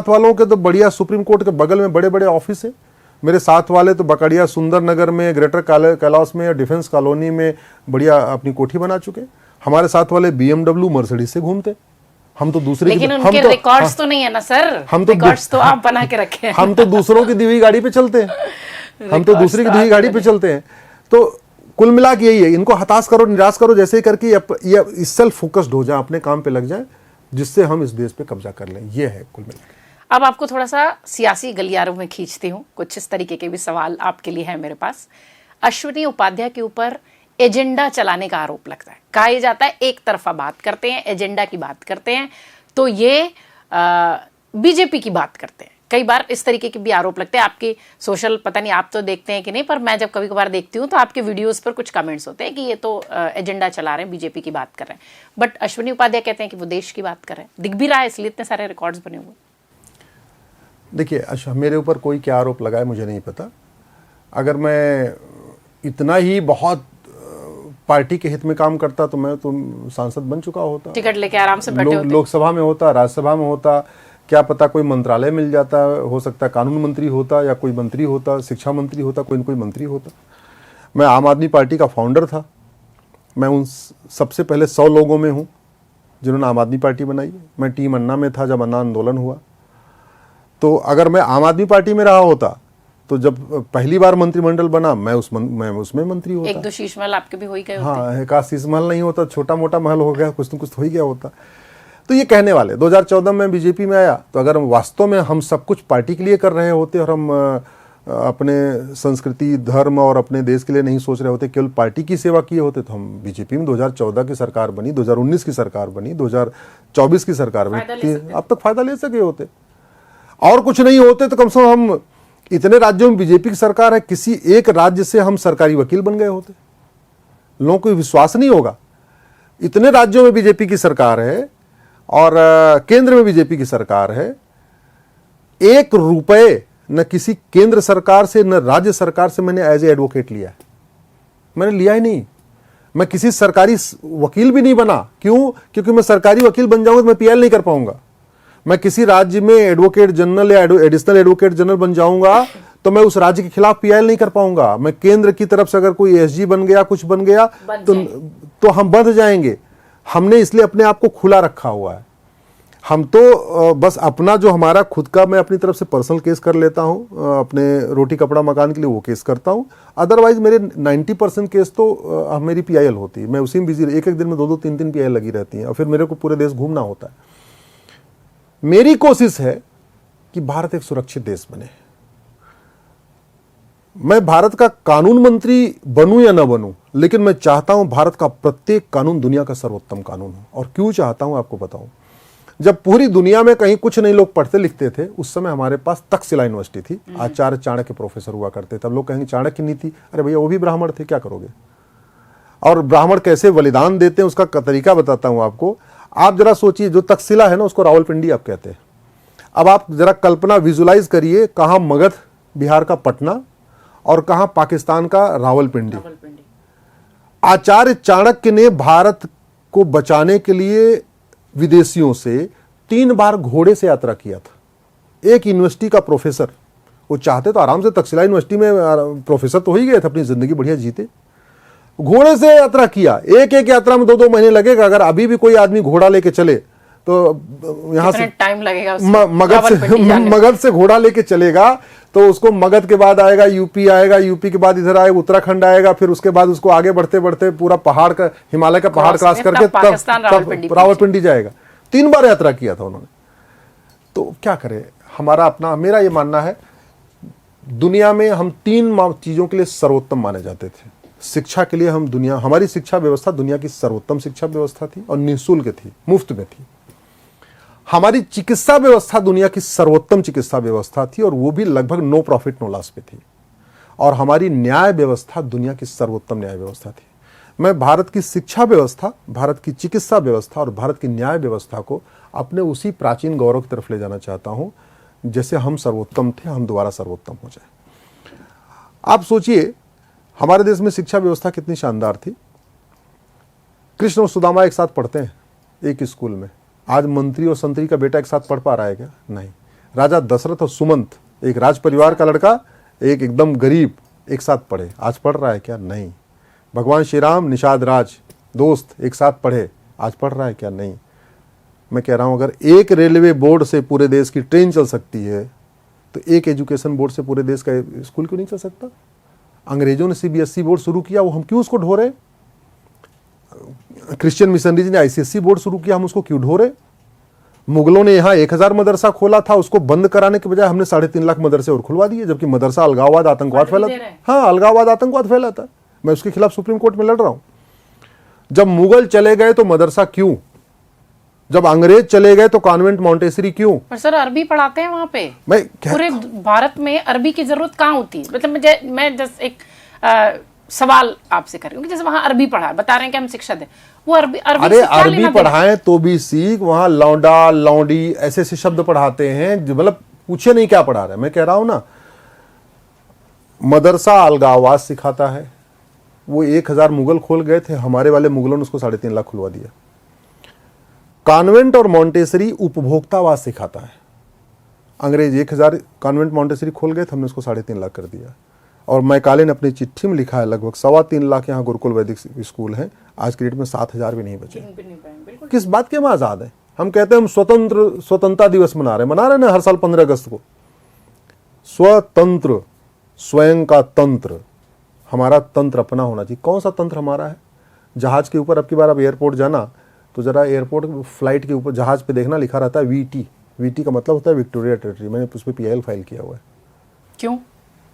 वालों के तो बढ़िया सुप्रीम कोर्ट के बगल में बड़े बड़े ऑफिस है। मेरे साथ वाले तो बकड़िया सुंदर नगर में, ग्रेटर कैलाश में, डिफेंस कॉलोनी में बढ़िया अपनी कोठी बना चुके। हमारे साथ वाले BMW मर्सिडीज से घूमते। हम तो दूसरे, लेकिन उनके रिकॉर्ड्स तो नहीं है ना सर, रिकॉर्ड्स तो आप बना के रखे हैं। हम तो दूसरों की दी हुई गाड़ी पे चलते हैं, हम तो दूसरी की दी हुई गाड़ी पे चलते हैं। तो कुल मिला के यही है, इनको हताश करो, निराश करो, जैसे ही करके ये सेल्फ फोकस्ड हो जाए, अपने काम पे लग जाए, जिससे हम इस देश पे कब्जा कर लें। ये है कुल मिला के। अब आपको थोड़ा सा सियासी गलियारों में खींचती हूँ, कुछ इस तरीके के भी सवाल आपके लिए है मेरे पास। अश्विनी उपाध्याय के ऊपर एजेंडा चलाने का आरोप लगता है, कहा जाता है एक तरफा बात करते हैं, एजेंडा की बात करते हैं, तो ये बीजेपी की बात करते हैं। कई बार इस तरीके के भी आरोप लगते हैं। आपके सोशल, पता नहीं आप तो देखते हैं कि नहीं, पर मैं जब कभी कभार देखती हूँ तो आपके वीडियोस पर कुछ कमेंट्स होते हैं कि ये तो एजेंडा चला रहे हैं, बीजेपी की बात कर रहे हैं। बट अश्विनी उपाध्याय कहते हैं कि वो देश की बात कर रहे हैं। दिख भी रहा है, इसलिए इतने सारे रिकॉर्ड्स बने हुए। देखिए, मेरे ऊपर कोई क्या आरोप लगाए मुझे नहीं पता। अगर मैं इतना ही बहुत पार्टी के हित में काम करता तो मैं तो सांसद बन चुका होता, टिकट लेके आराम से बैठे होते, लोकसभा में होता, राज्यसभा में होता, क्या पता कोई मंत्रालय मिल जाता, हो सकता है कानून मंत्री होता, या कोई मंत्री होता, शिक्षा मंत्री होता, कोई न कोई मंत्री होता। मैं आम आदमी पार्टी का फाउंडर था। मैं उन सबसे पहले 100 लोगों में हूँ जिन्होंने आम आदमी पार्टी बनाई। मैं टीम अन्ना में था जब अन्ना आंदोलन हुआ। तो अगर मैं आम आदमी पार्टी में रहा होता तो जब पहली बार मंत्रिमंडल बना, मैं उसमें मंत्री होता। एक दो शीश महल आपके भी हो ही गए होते। हाँ, एक शीश महल नहीं होता, छोटा मोटा महल हो गया, कुछ न कुछ हो ही गया होता। तो ये कहने वाले 2014 में बीजेपी में आया, तो अगर वास्तव में हम सब कुछ पार्टी के लिए कर रहे होते और हम अपने संस्कृति, धर्म और अपने देश के लिए नहीं सोच रहे होते, केवल पार्टी की सेवा किए होते, तो हम बीजेपी में 2014 की सरकार बनी, 2019 की सरकार बनी, 2024 की सरकार बनी, अब तक फायदा ले सके होते। और कुछ नहीं होते तो कम से कम हम, इतने राज्यों में बीजेपी की सरकार है, किसी एक राज्य से हम सरकारी वकील बन गए होते। लोगों को विश्वास नहीं होगा, इतने राज्यों में बीजेपी की सरकार है और केंद्र में बीजेपी की सरकार है। 1 रुपए न किसी केंद्र सरकार से न राज्य सरकार से मैंने एज ए एडवोकेट लिया है, मैंने लिया ही नहीं। मैं किसी सरकारी वकील भी नहीं बना। क्यों? क्योंकि मैं सरकारी वकील बन जाऊंगा तो मैं पीएल नहीं कर पाऊंगा। मैं किसी राज्य में एडवोकेट जनरल या एडिशनल एडवोकेट जनरल बन जाऊंगा तो मैं उस राज्य के खिलाफ पीएल नहीं कर पाऊंगा। मैं केंद्र की तरफ से अगर कोई एसजी बन गया, कुछ बन गया, तो हम बंध जाएंगे। हमने इसलिए अपने आप को खुला रखा हुआ है। हम तो बस अपना जो हमारा खुद का, मैं अपनी तरफ से पर्सनल केस कर लेता हूँ, अपने रोटी कपड़ा मकान के लिए वो केस करता हूँ। अदरवाइज मेरे 90% केस तो मेरी पीआईएल होती है, मैं उसी में बिजी, एक एक दिन में 2-2 3-3 पीआईएल लगी रहती हैं और फिर मेरे को पूरे देश घूमना होता है। मेरी कोशिश है कि भारत एक सुरक्षित देश बने। मैं भारत का कानून मंत्री बनूं या ना बनूं, लेकिन मैं चाहता हूं भारत का प्रत्येक कानून दुनिया का सर्वोत्तम कानून हो। और क्यों चाहता हूं आपको बताऊं। जब पूरी दुनिया में कहीं कुछ नहीं लोग पढ़ते लिखते थे, उस समय हमारे पास तक्षशिला यूनिवर्सिटी थी, आचार्य चाणक्य प्रोफेसर हुआ करते थे। अब लोग कहेंगे चाणक्य नीति, अरे भैया वो भी ब्राह्मण थे, क्या करोगे। और ब्राह्मण कैसे बलिदान देते हैं उसका तरीका बताता हूं आपको। आप जरा सोचिए, जो तक्षशिला है ना, उसको रावलपिंडी आप कहते हैं। अब आप जरा कल्पना विजुलाइज करिए, कहाँ मगध बिहार का पटना और कहाँ पाकिस्तान का रावलपिंडी। आचार्य चाणक्य ने भारत को बचाने के लिए विदेशियों से 3 बार घोड़े से यात्रा किया था। एक यूनिवर्सिटी का प्रोफेसर, वो चाहते तो आराम से तक्षशिला यूनिवर्सिटी में प्रोफेसर तो हो ही गए थे, अपनी जिंदगी बढ़िया जीते। घोड़े से यात्रा किया, एक एक यात्रा में 2-2 महीने लगेगा। अगर अभी भी कोई आदमी घोड़ा लेके चले तो यहां से टाइम लगेगा, मगध से घोड़ा लेके चलेगा तो उसको मगध के बाद आएगा यूपी, आएगा यूपी के बाद इधर आएगा उत्तराखंड आएगा, फिर उसके बाद उसको आगे बढ़ते बढ़ते पूरा पहाड़ का, हिमालय का पहाड़ क्रॉस करके तब रावलपिंडी जाएगा। 3 बार यात्रा किया था उन्होंने। तो क्या करें, हमारा अपना, मेरा ये मानना है, दुनिया में हम 3 चीजों के लिए सर्वोत्तम माने जाते थे। शिक्षा के लिए हम दुनिया, हमारी शिक्षा व्यवस्था दुनिया की सर्वोत्तम शिक्षा व्यवस्था थी और निःशुल्क थी, मुफ्त में थी। हमारी चिकित्सा व्यवस्था दुनिया की सर्वोत्तम चिकित्सा व्यवस्था थी और वो भी लगभग नो प्रॉफिट नो लॉस पे थी। और हमारी न्याय व्यवस्था दुनिया की सर्वोत्तम न्याय व्यवस्था थी। मैं भारत की शिक्षा व्यवस्था, भारत की चिकित्सा व्यवस्था और भारत की न्याय व्यवस्था को अपने उसी प्राचीन गौरव की तरफ ले जाना चाहता हूं। जैसे हम सर्वोत्तम थे, हम दोबारा सर्वोत्तम हो जाए। आप सोचिए, हमारे देश में शिक्षा व्यवस्था कितनी शानदार थी। कृष्ण और सुदामा एक साथ पढ़ते हैं एक स्कूल में। आज मंत्री और संतरी का बेटा एक साथ पढ़ पा रहा है क्या? नहीं। राजा दशरथ और सुमंत, एक राज परिवार का लड़का, एक एकदम गरीब, एक साथ पढ़े, आज पढ़ रहा है क्या? नहीं। भगवान श्री राम, निषाद राज दोस्त एक साथ पढ़े, आज पढ़ रहा है क्या? नहीं। मैं कह रहा हूं, अगर एक रेलवे बोर्ड से पूरे देश की ट्रेन चल सकती है तो एक एजुकेशन बोर्ड से पूरे देश का स्कूल क्यों नहीं चल सकता? अंग्रेजों ने सीबीएसई बोर्ड शुरू किया, वो हम क्यों उसको ढो रहे? क्रिश्चियन मिशनरीज ने आईसीएसई बोर्ड शुरू किया, हम उसको क्यों ढो रहे? मुगलों ने यहाँ 1000 मदरसा खोला था, उसको बंद कराने के बजाय हमने 3.5 लाख मदरसे और खुलवा दिए, जबकि मदरसा अलगाववाद आतंकवाद फैलाता। हाँ, अलगाववाद आतंकवाद फैलाता। मैं उसके खिलाफ सुप्रीम कोर्ट में लड़ रहा हूं। जब मुगल चले गए तो मदरसा क्यों? जब अंग्रेज चले गए तो कॉन्वेंट मॉन्टेसरी क्यों? पर सर अरबी पढ़ाते हैं वहां पे। पूरे भारत में अरबी की जरूरत कहाँ होती है? मतलब मैं जस्ट एक सवाल आपसे कर रही हूँ कि जैसे वहां अरबी पढ़ा, बता रहे हैं कि हम शिक्षा दें, वो अरबी अरे अरबी पढ़ाएं तो भी सीख, वहां लौंडा लौंडी ऐसे ऐसे शब्द पढ़ाते हैं, मतलब पूछे नहीं क्या पढ़ा रहे। मैं कह रहा हूं ना, मदरसा अलगाववाद सिखाता है। वो 1000 मुगल खोल गए थे, हमारे वाले मुगलों ने उसको 3.5 लाख खुलवा दिया। कॉन्वेंट और मॉन्टेसरी उपभोक्तावाद सिखाता है। अंग्रेज 1000 कॉन्वेंट मॉन्टेसरी खोल गए थे, हमने उसको 3.5 लाख कर दिया। और मैकाले ने अपनी चिट्ठी में लिखा है लगभग 3.25 लाख यहाँ गुरुकुल वैदिक स्कूल हैं, आज के डेट में 7000 भी नहीं बचे। किस बात के हम आजाद हैं? हम कहते हैं हम स्वतंत्रता दिवस मना रहे हैं ना हर साल 15 अगस्त को। स्वतंत्र, स्वयं का तंत्र, हमारा तंत्र अपना होना चाहिए। कौन सा तंत्र हमारा है? जहाज के ऊपर, अब की बार आप एयरपोर्ट जाना तो जरा एयरपोर्ट फ्लाइट के ऊपर जहाज पे देखना, लिखा रहता है वीटी। वीटी का मतलब होता है विक्टोरिया टेरिटरी। मैंने उस पर पीआईएल फाइल किया हुआ है। क्यों?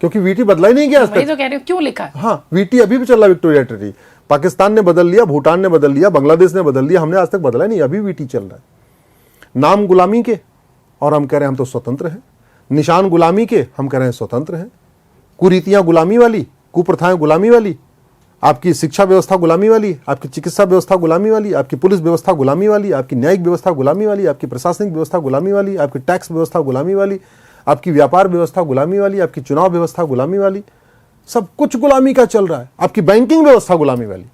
क्योंकि वीटी बदला ही नहीं गया। मैं तो कह रही हूं, क्यों लिखा है? हाँ, वीटी अभी भी चल रहा है, विक्टोरिया टेरिटरी। पाकिस्तान ने बदल लिया, भूटान ने बदल लिया, बांग्लादेश ने बदल लिया, हमने आज तक बदला नहीं, अभी वीटी चल रहा है। नाम गुलामी के और हम कह रहे हैं हम तो स्वतंत्र हैं। निशान गुलामी के, हम कह रहे हैं स्वतंत्र हैं। कुरीतियां गुलामी वाली, कुप्रथाएं गुलामी वाली, आपकी शिक्षा व्यवस्था गुलामी वाली, आपकी चिकित्सा व्यवस्था गुलामी वाली, आपकी पुलिस व्यवस्था गुलामी वाली, आपकी न्यायिक व्यवस्था गुलामी वाली, आपकी प्रशासनिक व्यवस्था गुलामी वाली, आपकी टैक्स व्यवस्था गुलामी वाली, आपकी व्यापार व्यवस्था गुलामी वाली, आपकी चुनाव व्यवस्था गुलामी वाली, सब कुछ गुलामी का चल रहा है। आपकी बैंकिंग व्यवस्था गुलामी वाली,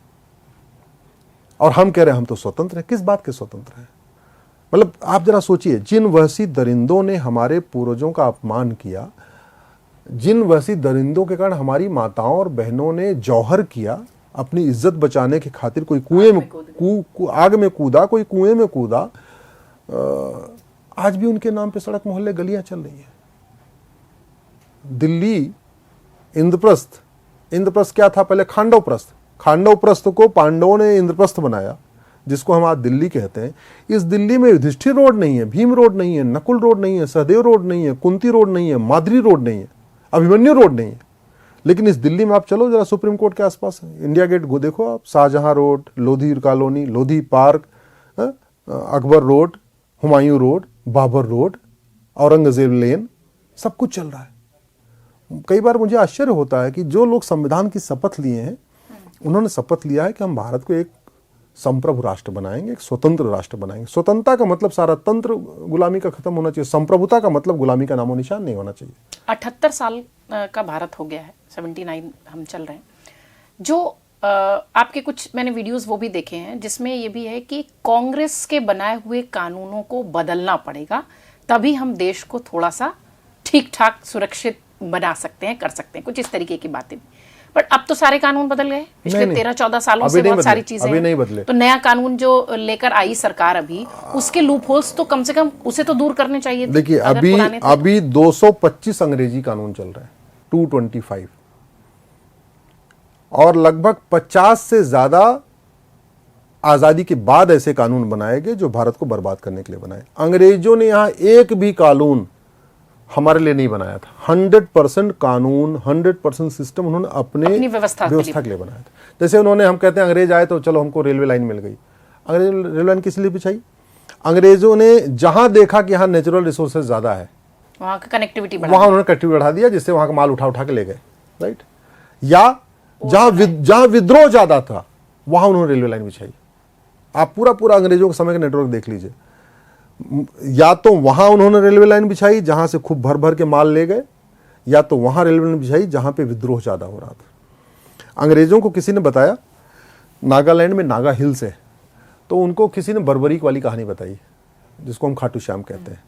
और हम कह रहे हैं हम तो स्वतंत्र हैं। किस बात के स्वतंत्र हैं? मतलब आप जरा सोचिए, जिन वहशी दरिंदों ने हमारे पूर्वजों का अपमान किया, जिन वहशी दरिंदों के कारण हमारी माताओं और बहनों ने जौहर किया, अपनी इज्जत बचाने की खातिर कोई कुएं में आग में कूदा, कोई कुएं में कूदा, आज भी उनके नाम पे सड़क मोहल्ले गलियां चल रही है। दिल्ली इंद्रप्रस्थ, इंद्रप्रस्थ क्या था पहले? खांडवप्रस्थ। खांडवप्रस्थ को पांडवों ने इंद्रप्रस्थ बनाया, जिसको हम आज दिल्ली कहते हैं। इस दिल्ली में युधिष्ठिर रोड नहीं है, भीम रोड नहीं है, नकुल रोड नहीं है, सहदेव रोड नहीं है, कुंती रोड नहीं है, माद्री रोड नहीं है, अभिमन्यु रोड नहीं है। लेकिन इस दिल्ली में आप चलो जरा सुप्रीम कोर्ट के आसपास, इंडिया गेट को देखो आप, Shahjahan road, Lodhi colony, Lodhi park, Akbar road, Humayun road, Babur road, Aurangzeb lane, सब कुछ चल रहा है। कई बार मुझे आश्चर्य होता है कि जो लोग संविधान की शपथ लिए हैं, उन्होंने शपथ लिया है कि हम भारत को एक संप्रभु राष्ट्र बनाएंगे, एक स्वतंत्र राष्ट्र बनाएंगे। स्वतंत्रता का मतलब सारा तंत्र गुलामी का खत्म होना चाहिए, संप्रभुता का मतलब गुलामी का नामो निशान नहीं होना चाहिए। 78 साल का भारत हो गया है, 79 हम चल रहे हैं। जो आपके कुछ मैंने वीडियोस वो भी देखे हैं जिसमें ये भी है कि कांग्रेस के बनाए हुए कानूनों को बदलना पड़ेगा, तभी हम देश को थोड़ा सा ठीक ठाक सुरक्षित बना सकते हैं, कर सकते हैं, कुछ इस तरीके की बातें। बट अब तो सारे कानून बदल गए पिछले 13-14 सालों से, बहुत सारी चीजें अभी नहीं बदले। तो नया कानून जो लेकर आई सरकार अभी, उसके लूप होल्स तो कम से कम उसे तो दूर करने चाहिए। देखिए अभी 225 अंग्रेजी कानून चल रहे हैं, 225, और लगभग 50 से ज्यादा आजादी के बाद ऐसे कानून बनाए गए जो भारत को बर्बाद करने के लिए बनाए। अंग्रेजों ने यहां एक भी कानून हमारे लिए नहीं बनाया था। 100% कानून, 100% सिस्टम उन्होंने अपनी व्यवस्था के लिए बनाया था। जैसे उन्होंने, हम कहते हैं अंग्रेज आए तो चलो हमको रेलवे लाइन मिल गई। अंग्रेज रेलवे लाइन किस लिए बिछाई? अंग्रेजों ने जहां देखा कि यहाँ नेचुरल रिसोर्सेज ज्यादा है, वहां का कनेक्टिविटी वहां उन्होंने कनेक्टिविटी बढ़ा दिया, जिससे वहां का माल उठा उठा के ले गए, राइट। या जहां विद्रोह ज्यादा था वहां उन्होंने रेलवे लाइन बिछाई। आप पूरा अंग्रेजों के समय का नेटवर्क देख लीजिए। या तो वहां उन्होंने रेलवे लाइन बिछाई जहां से खूब भर भर के माल ले गए, या तो वहां रेलवे लाइन बिछाई जहां पे विद्रोह ज्यादा हो रहा था। अंग्रेजों को किसी ने बताया नागालैंड में नागा हिल्स है, तो उनको किसी ने बर्बरीक वाली कहानी बताई, जिसको हम खाटू श्याम कहते हैं।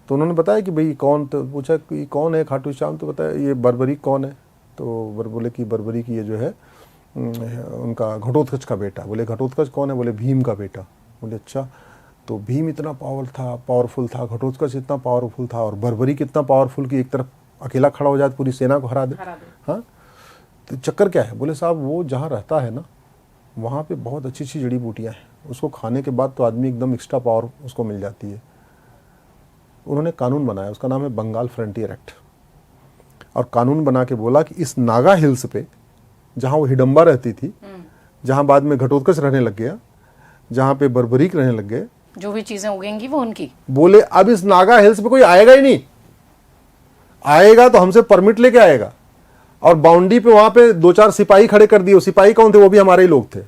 तो उन्होंने बताया कि भाई कौन, तो पूछा कि कौन है खाटू श्याम, तो बताया ये बर्बरीक कौन है। तो बोले कि बर्बरीक ये जो है उनका घटोत्कच का बेटा। बोले घटोत्कच कौन है? बोले भीम का बेटा। बोले अच्छा, तो भीम इतना पावरफुल था, घटोत्कच इतना पावरफुल था, और बर्बरीक इतना पावरफुल कि एक तरफ अकेला खड़ा हो जाए पूरी सेना को हरा दे। हाँ, तो चक्कर क्या है? बोले साहब वो जहाँ रहता है ना, वहाँ पे बहुत अच्छी अच्छी जड़ी बूटियाँ हैं, उसको खाने के बाद तो आदमी एकदम एक्स्ट्रा पावर उसको मिल जाती है। उन्होंने कानून बनाया, उसका नाम है बंगाल फ्रंटियर एक्ट। और कानून बना के बोला कि इस नागा हिल्स पे, जहाँ वो हिडम्बा रहती थी, जहाँ बाद में घटोत्कच रहने लग गया, जहाँ पे बर्बरीक रहने लग गए, जो भी चीजें उगेंगी वो उनकी। बोले अब इस नागा हिल्स पे कोई आएगा ही नहीं, आएगा तो हमसे परमिट लेके आएगा। और बाउंड्री पे वहां पे 2-4 सिपाही खड़े कर दिए। सिपाही कौन थे? वो भी हमारे ही लोग थे।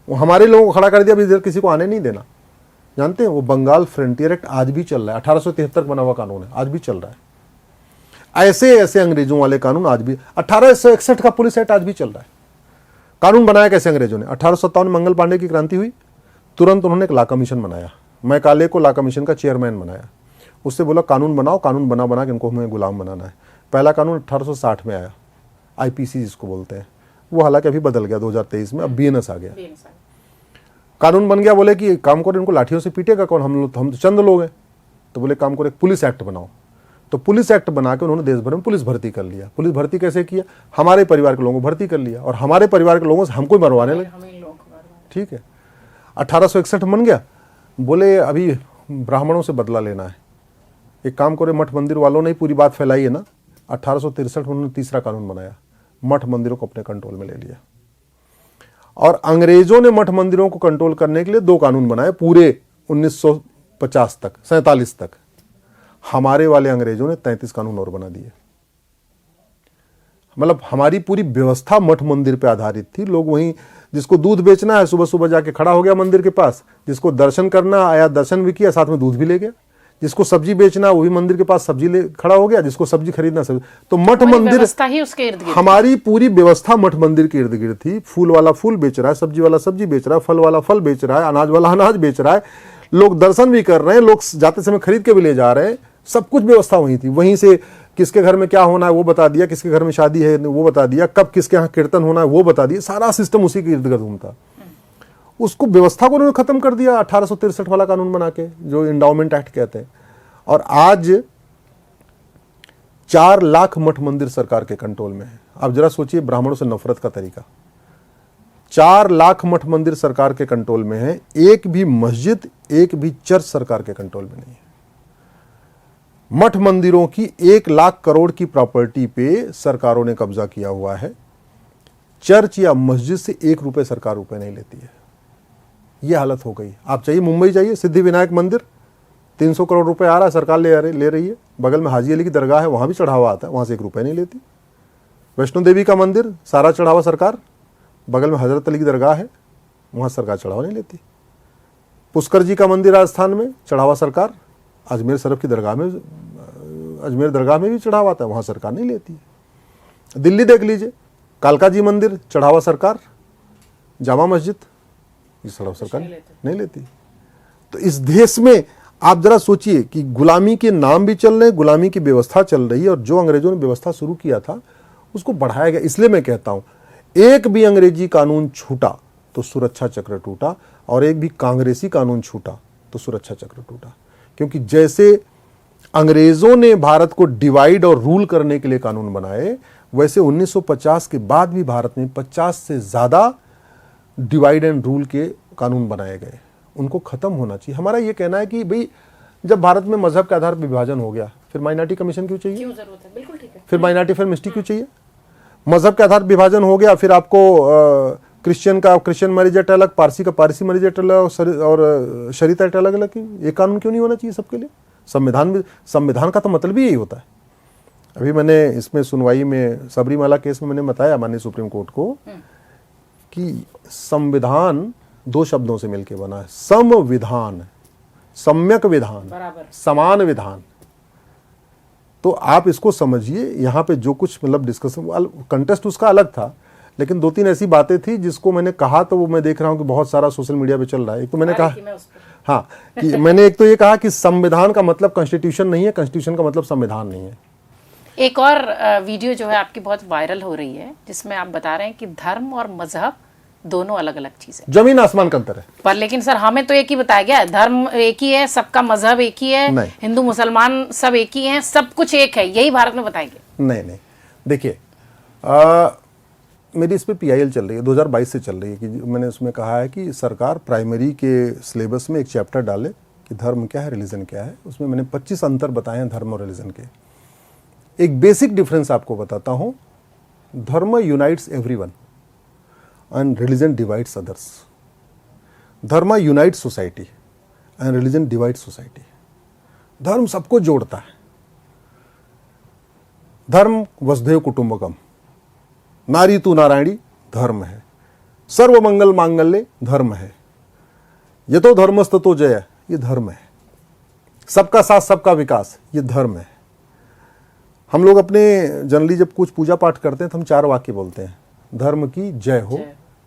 वो हमारे लोगों को खड़ा कर दिया, अभी इधर किसी को आने नहीं देना। जानते हैं वो बंगाल फ्रंटियर एक्ट आज भी चल रहा है, 1873 बना हुआ कानून है, आज भी चल रहा है। ऐसे ऐसे अंग्रेजों वाले कानून आज भी, 1861 का पुलिस एक्ट आज भी चल रहा है। कानून बनाया कैसे अंग्रेजों ने? 1857 में मंगल पांडे की क्रांति हुई, तुरंत उन्होंने एक लॉ कमीशन बनाया। मैकाले को लॉ कमीशन का चेयरमैन बनाया। उससे बोला कानून बनाओ, कानून बना बना के इनको हमें गुलाम बनाना है। पहला कानून 1860 में आया, आईपीसी जिसको बोलते हैं। वो हालांकि अभी बदल गया 2023 में, अब बीएनएस आ गया। कानून बन गया, बोले कि काम करो, इनको लाठियों से पीटेगा कौन? हम तो चंद लोग हैं। तो बोले काम करो एक पुलिस एक्ट बनाओ। तो पुलिस एक्ट बना के उन्होंने देश भर में पुलिस भर्ती कर लिया। पुलिस भर्ती कैसे किया? हमारे परिवार के लोगों को भर्ती कर लिया, और हमारे परिवार के लोगों से हमको ही मरवाने लगे। ठीक है, 1861 बन गया। बोले अभी ब्राह्मणों से बदला लेना है, एक काम करो, मठ मंदिर वालों ने ही पूरी बात फैलाई है ना। 1863 में उन्होंने तीसरा कानून बनाया, मठ मंदिरों को अपने कंट्रोल में ले लिया। और अंग्रेजों ने मठ मंदिरों को कंट्रोल करने के लिए 2 कानून बनाए पूरे 1950 तक, 47 तक। हमारे वाले अंग्रेजों ने 33 कानून और बना दिए। मतलब हमारी पूरी व्यवस्था मठ मंदिर पे आधारित थी। लोग वहीं, जिसको दूध बेचना है सुबह सुबह जाके खड़ा हो गया मंदिर के पास, जिसको दर्शन करना आया दर्शन भी किया, साथ में दूध भी ले गया, जिसको सब्जी बेचना वो भी मंदिर के पास सब्जी ले खड़ा हो गया, जिसको सब्जी खरीदना सब्जी। तो मठ मंदिर ही उसके इर्द गिर्द, हमारी पूरी व्यवस्था मठ मंदिर के इर्द गिर्द थी। फूल वाला फूल बेच रहा है, सब्जी वाला सब्जी बेच रहा है, फल वाला फल बेच रहा है, अनाज वाला अनाज बेच रहा है, लोग दर्शन भी कर रहे हैं, लोग जाते समय खरीद के भी ले जा रहे हैं। सब कुछ व्यवस्था वहीं थी। वहीं से किसके घर में क्या होना है वो बता दिया, किसके घर में शादी है वो बता दिया, कब किसके यहाँ कीर्तन होना है वो बता दिया। सारा सिस्टम उसी के इर्द गिर्द घूमता। उसको व्यवस्था को उन्होंने खत्म कर दिया 1863 वाला कानून बना के, जो इंडाउमेंट एक्ट कहते हैं। और आज 4 लाख मठ मंदिर सरकार के कंट्रोल में है। आप जरा सोचिए ब्राह्मणों से नफरत का तरीका। 4 लाख मठ मंदिर सरकार के कंट्रोल में है, एक भी मस्जिद, एक भी चर्च सरकार के कंट्रोल में नहीं है। मठ मंदिरों की 1 लाख करोड़ की प्रॉपर्टी पे सरकारों ने कब्जा किया हुआ है। चर्च या मस्जिद से 1 रुपए सरकार रुपए नहीं लेती है। यह हालत हो गई। आप चाहिए मुंबई जाइए, सिद्धि विनायक मंदिर 300 करोड़ रुपए आ रहा है, सरकार ले रही है। बगल में हाजी अली की दरगाह है, वहां भी चढ़ावा आता है, वहां से 1 रुपए नहीं लेती। वैष्णो देवी का मंदिर सारा चढ़ावा सरकार, बगल में हजरत अली की दरगाह है, वहां सरकार चढ़ावा नहीं लेती। पुष्कर जी का मंदिर राजस्थान में चढ़ावा सरकार, अजमेर शरीफ की दरगाह में, अजमेर दरगाह में भी चढ़ावा आता है, वहां सरकार नहीं लेती। दिल्ली देख लीजिए, कालका जी मंदिर चढ़ावा सरकार, जामा मस्जिद ये चढ़ावा सरकार नहीं लेती। तो इस देश में आप जरा सोचिए कि गुलामी के नाम भी चल रहे हैं, गुलामी की व्यवस्था चल रही है, और जो अंग्रेजों ने व्यवस्था शुरू किया था उसको बढ़ाया गया। इसलिए मैं कहता हूं, एक भी अंग्रेजी कानून छूटा तो सुरक्षा चक्र टूटा, और एक भी कांग्रेसी कानून छूटा तो सुरक्षा चक्र टूटा। क्योंकि जैसे अंग्रेजों ने भारत को डिवाइड और रूल करने के लिए कानून बनाए, वैसे 1950 के बाद भी भारत में 50 से ज्यादा डिवाइड एंड रूल के कानून बनाए गए। उनको खत्म होना चाहिए। हमारा ये कहना है कि भाई जब भारत में मजहब के आधार पर विभाजन हो गया, फिर माइनॉरिटी कमीशन क्यों चाहिए? क्यों जरूरत है? बिल्कुल ठीक है। फिर माइनॉरिटी फिर मिनिस्ट्री क्यों चाहिए? मजहब के आधार पर विभाजन हो गया, फिर आपको क्रिश्चियन का क्रिश्चियन मैरिज एक्ट अलग, पारसी का पारसी मैरिज एक्ट अलग, और शरीयत एक्ट अलग अलग। एक कानून क्यों नहीं होना चाहिए सबके लिए? संविधान का तो मतलब ही यही होता है। अभी मैंने इसमें सुनवाई में सबरीमाला केस में मैंने बताया माननीय सुप्रीम कोर्ट को कि संविधान 2 शब्दों से मिलकर बना है, संविधान, सम्यक विधान, समान विधान। तो आप इसको समझिए। यहाँ पे जो कुछ मतलब डिस्कशन कंटेस्ट उसका अलग था, लेकिन 2-3 ऐसी बातें थी जिसको मैंने कहा, तो वो मैं देख रहा हूँ कि बहुत सारा सोशल मीडिया पे चल रहा है। एक तो मैंने कहा, हाँ, कि मैंने एक तो ये कहा कि संविधान का मतलब कॉन्स्टिट्यूशन नहीं है, कॉन्स्टिट्यूशन का मतलब संविधान नहीं है। एक और वीडियो जो है आपकी बहुत वायरल हो रही है, जिसमें आप बता रहे हैं कि धर्म और मजहब दोनों अलग अलग चीजें, जमीन आसमान का अंतर है। पर लेकिन सर हमें तो एक ही बताया गया, धर्म एक ही है, सबका मजहब एक ही है, हिंदू मुसलमान सब एक ही हैं, सब कुछ एक है, यही भारत में बताया गया। नहीं, देखिए, मेरी इस पर PIL चल रही है, 2022 से चल रही है, कि मैंने उसमें कहा है कि सरकार प्राइमरी के सिलेबस में एक चैप्टर डाले कि धर्म क्या है, रिलीजन क्या है। उसमें मैंने 25 अंतर बताए हैं धर्म और रिलीजन के। एक बेसिक डिफरेंस आपको बताता हूं, dharma unites everyone and religion divides others. Dharma unites society and religion divides society. धर्म सबको जोड़ता है। धर्म वसुधैव कुटुंबकम, नारी तू नारायणी धर्म है, सर्व मंगल मांगल्य धर्म है, यतो धर्मस्ततो जय ये धर्म है, सबका साथ सबका विकास ये धर्म है। हम लोग अपने जनरली जब कुछ पूजा पाठ करते हैं तो हम 4 वाक्य बोलते हैं, धर्म की जय हो,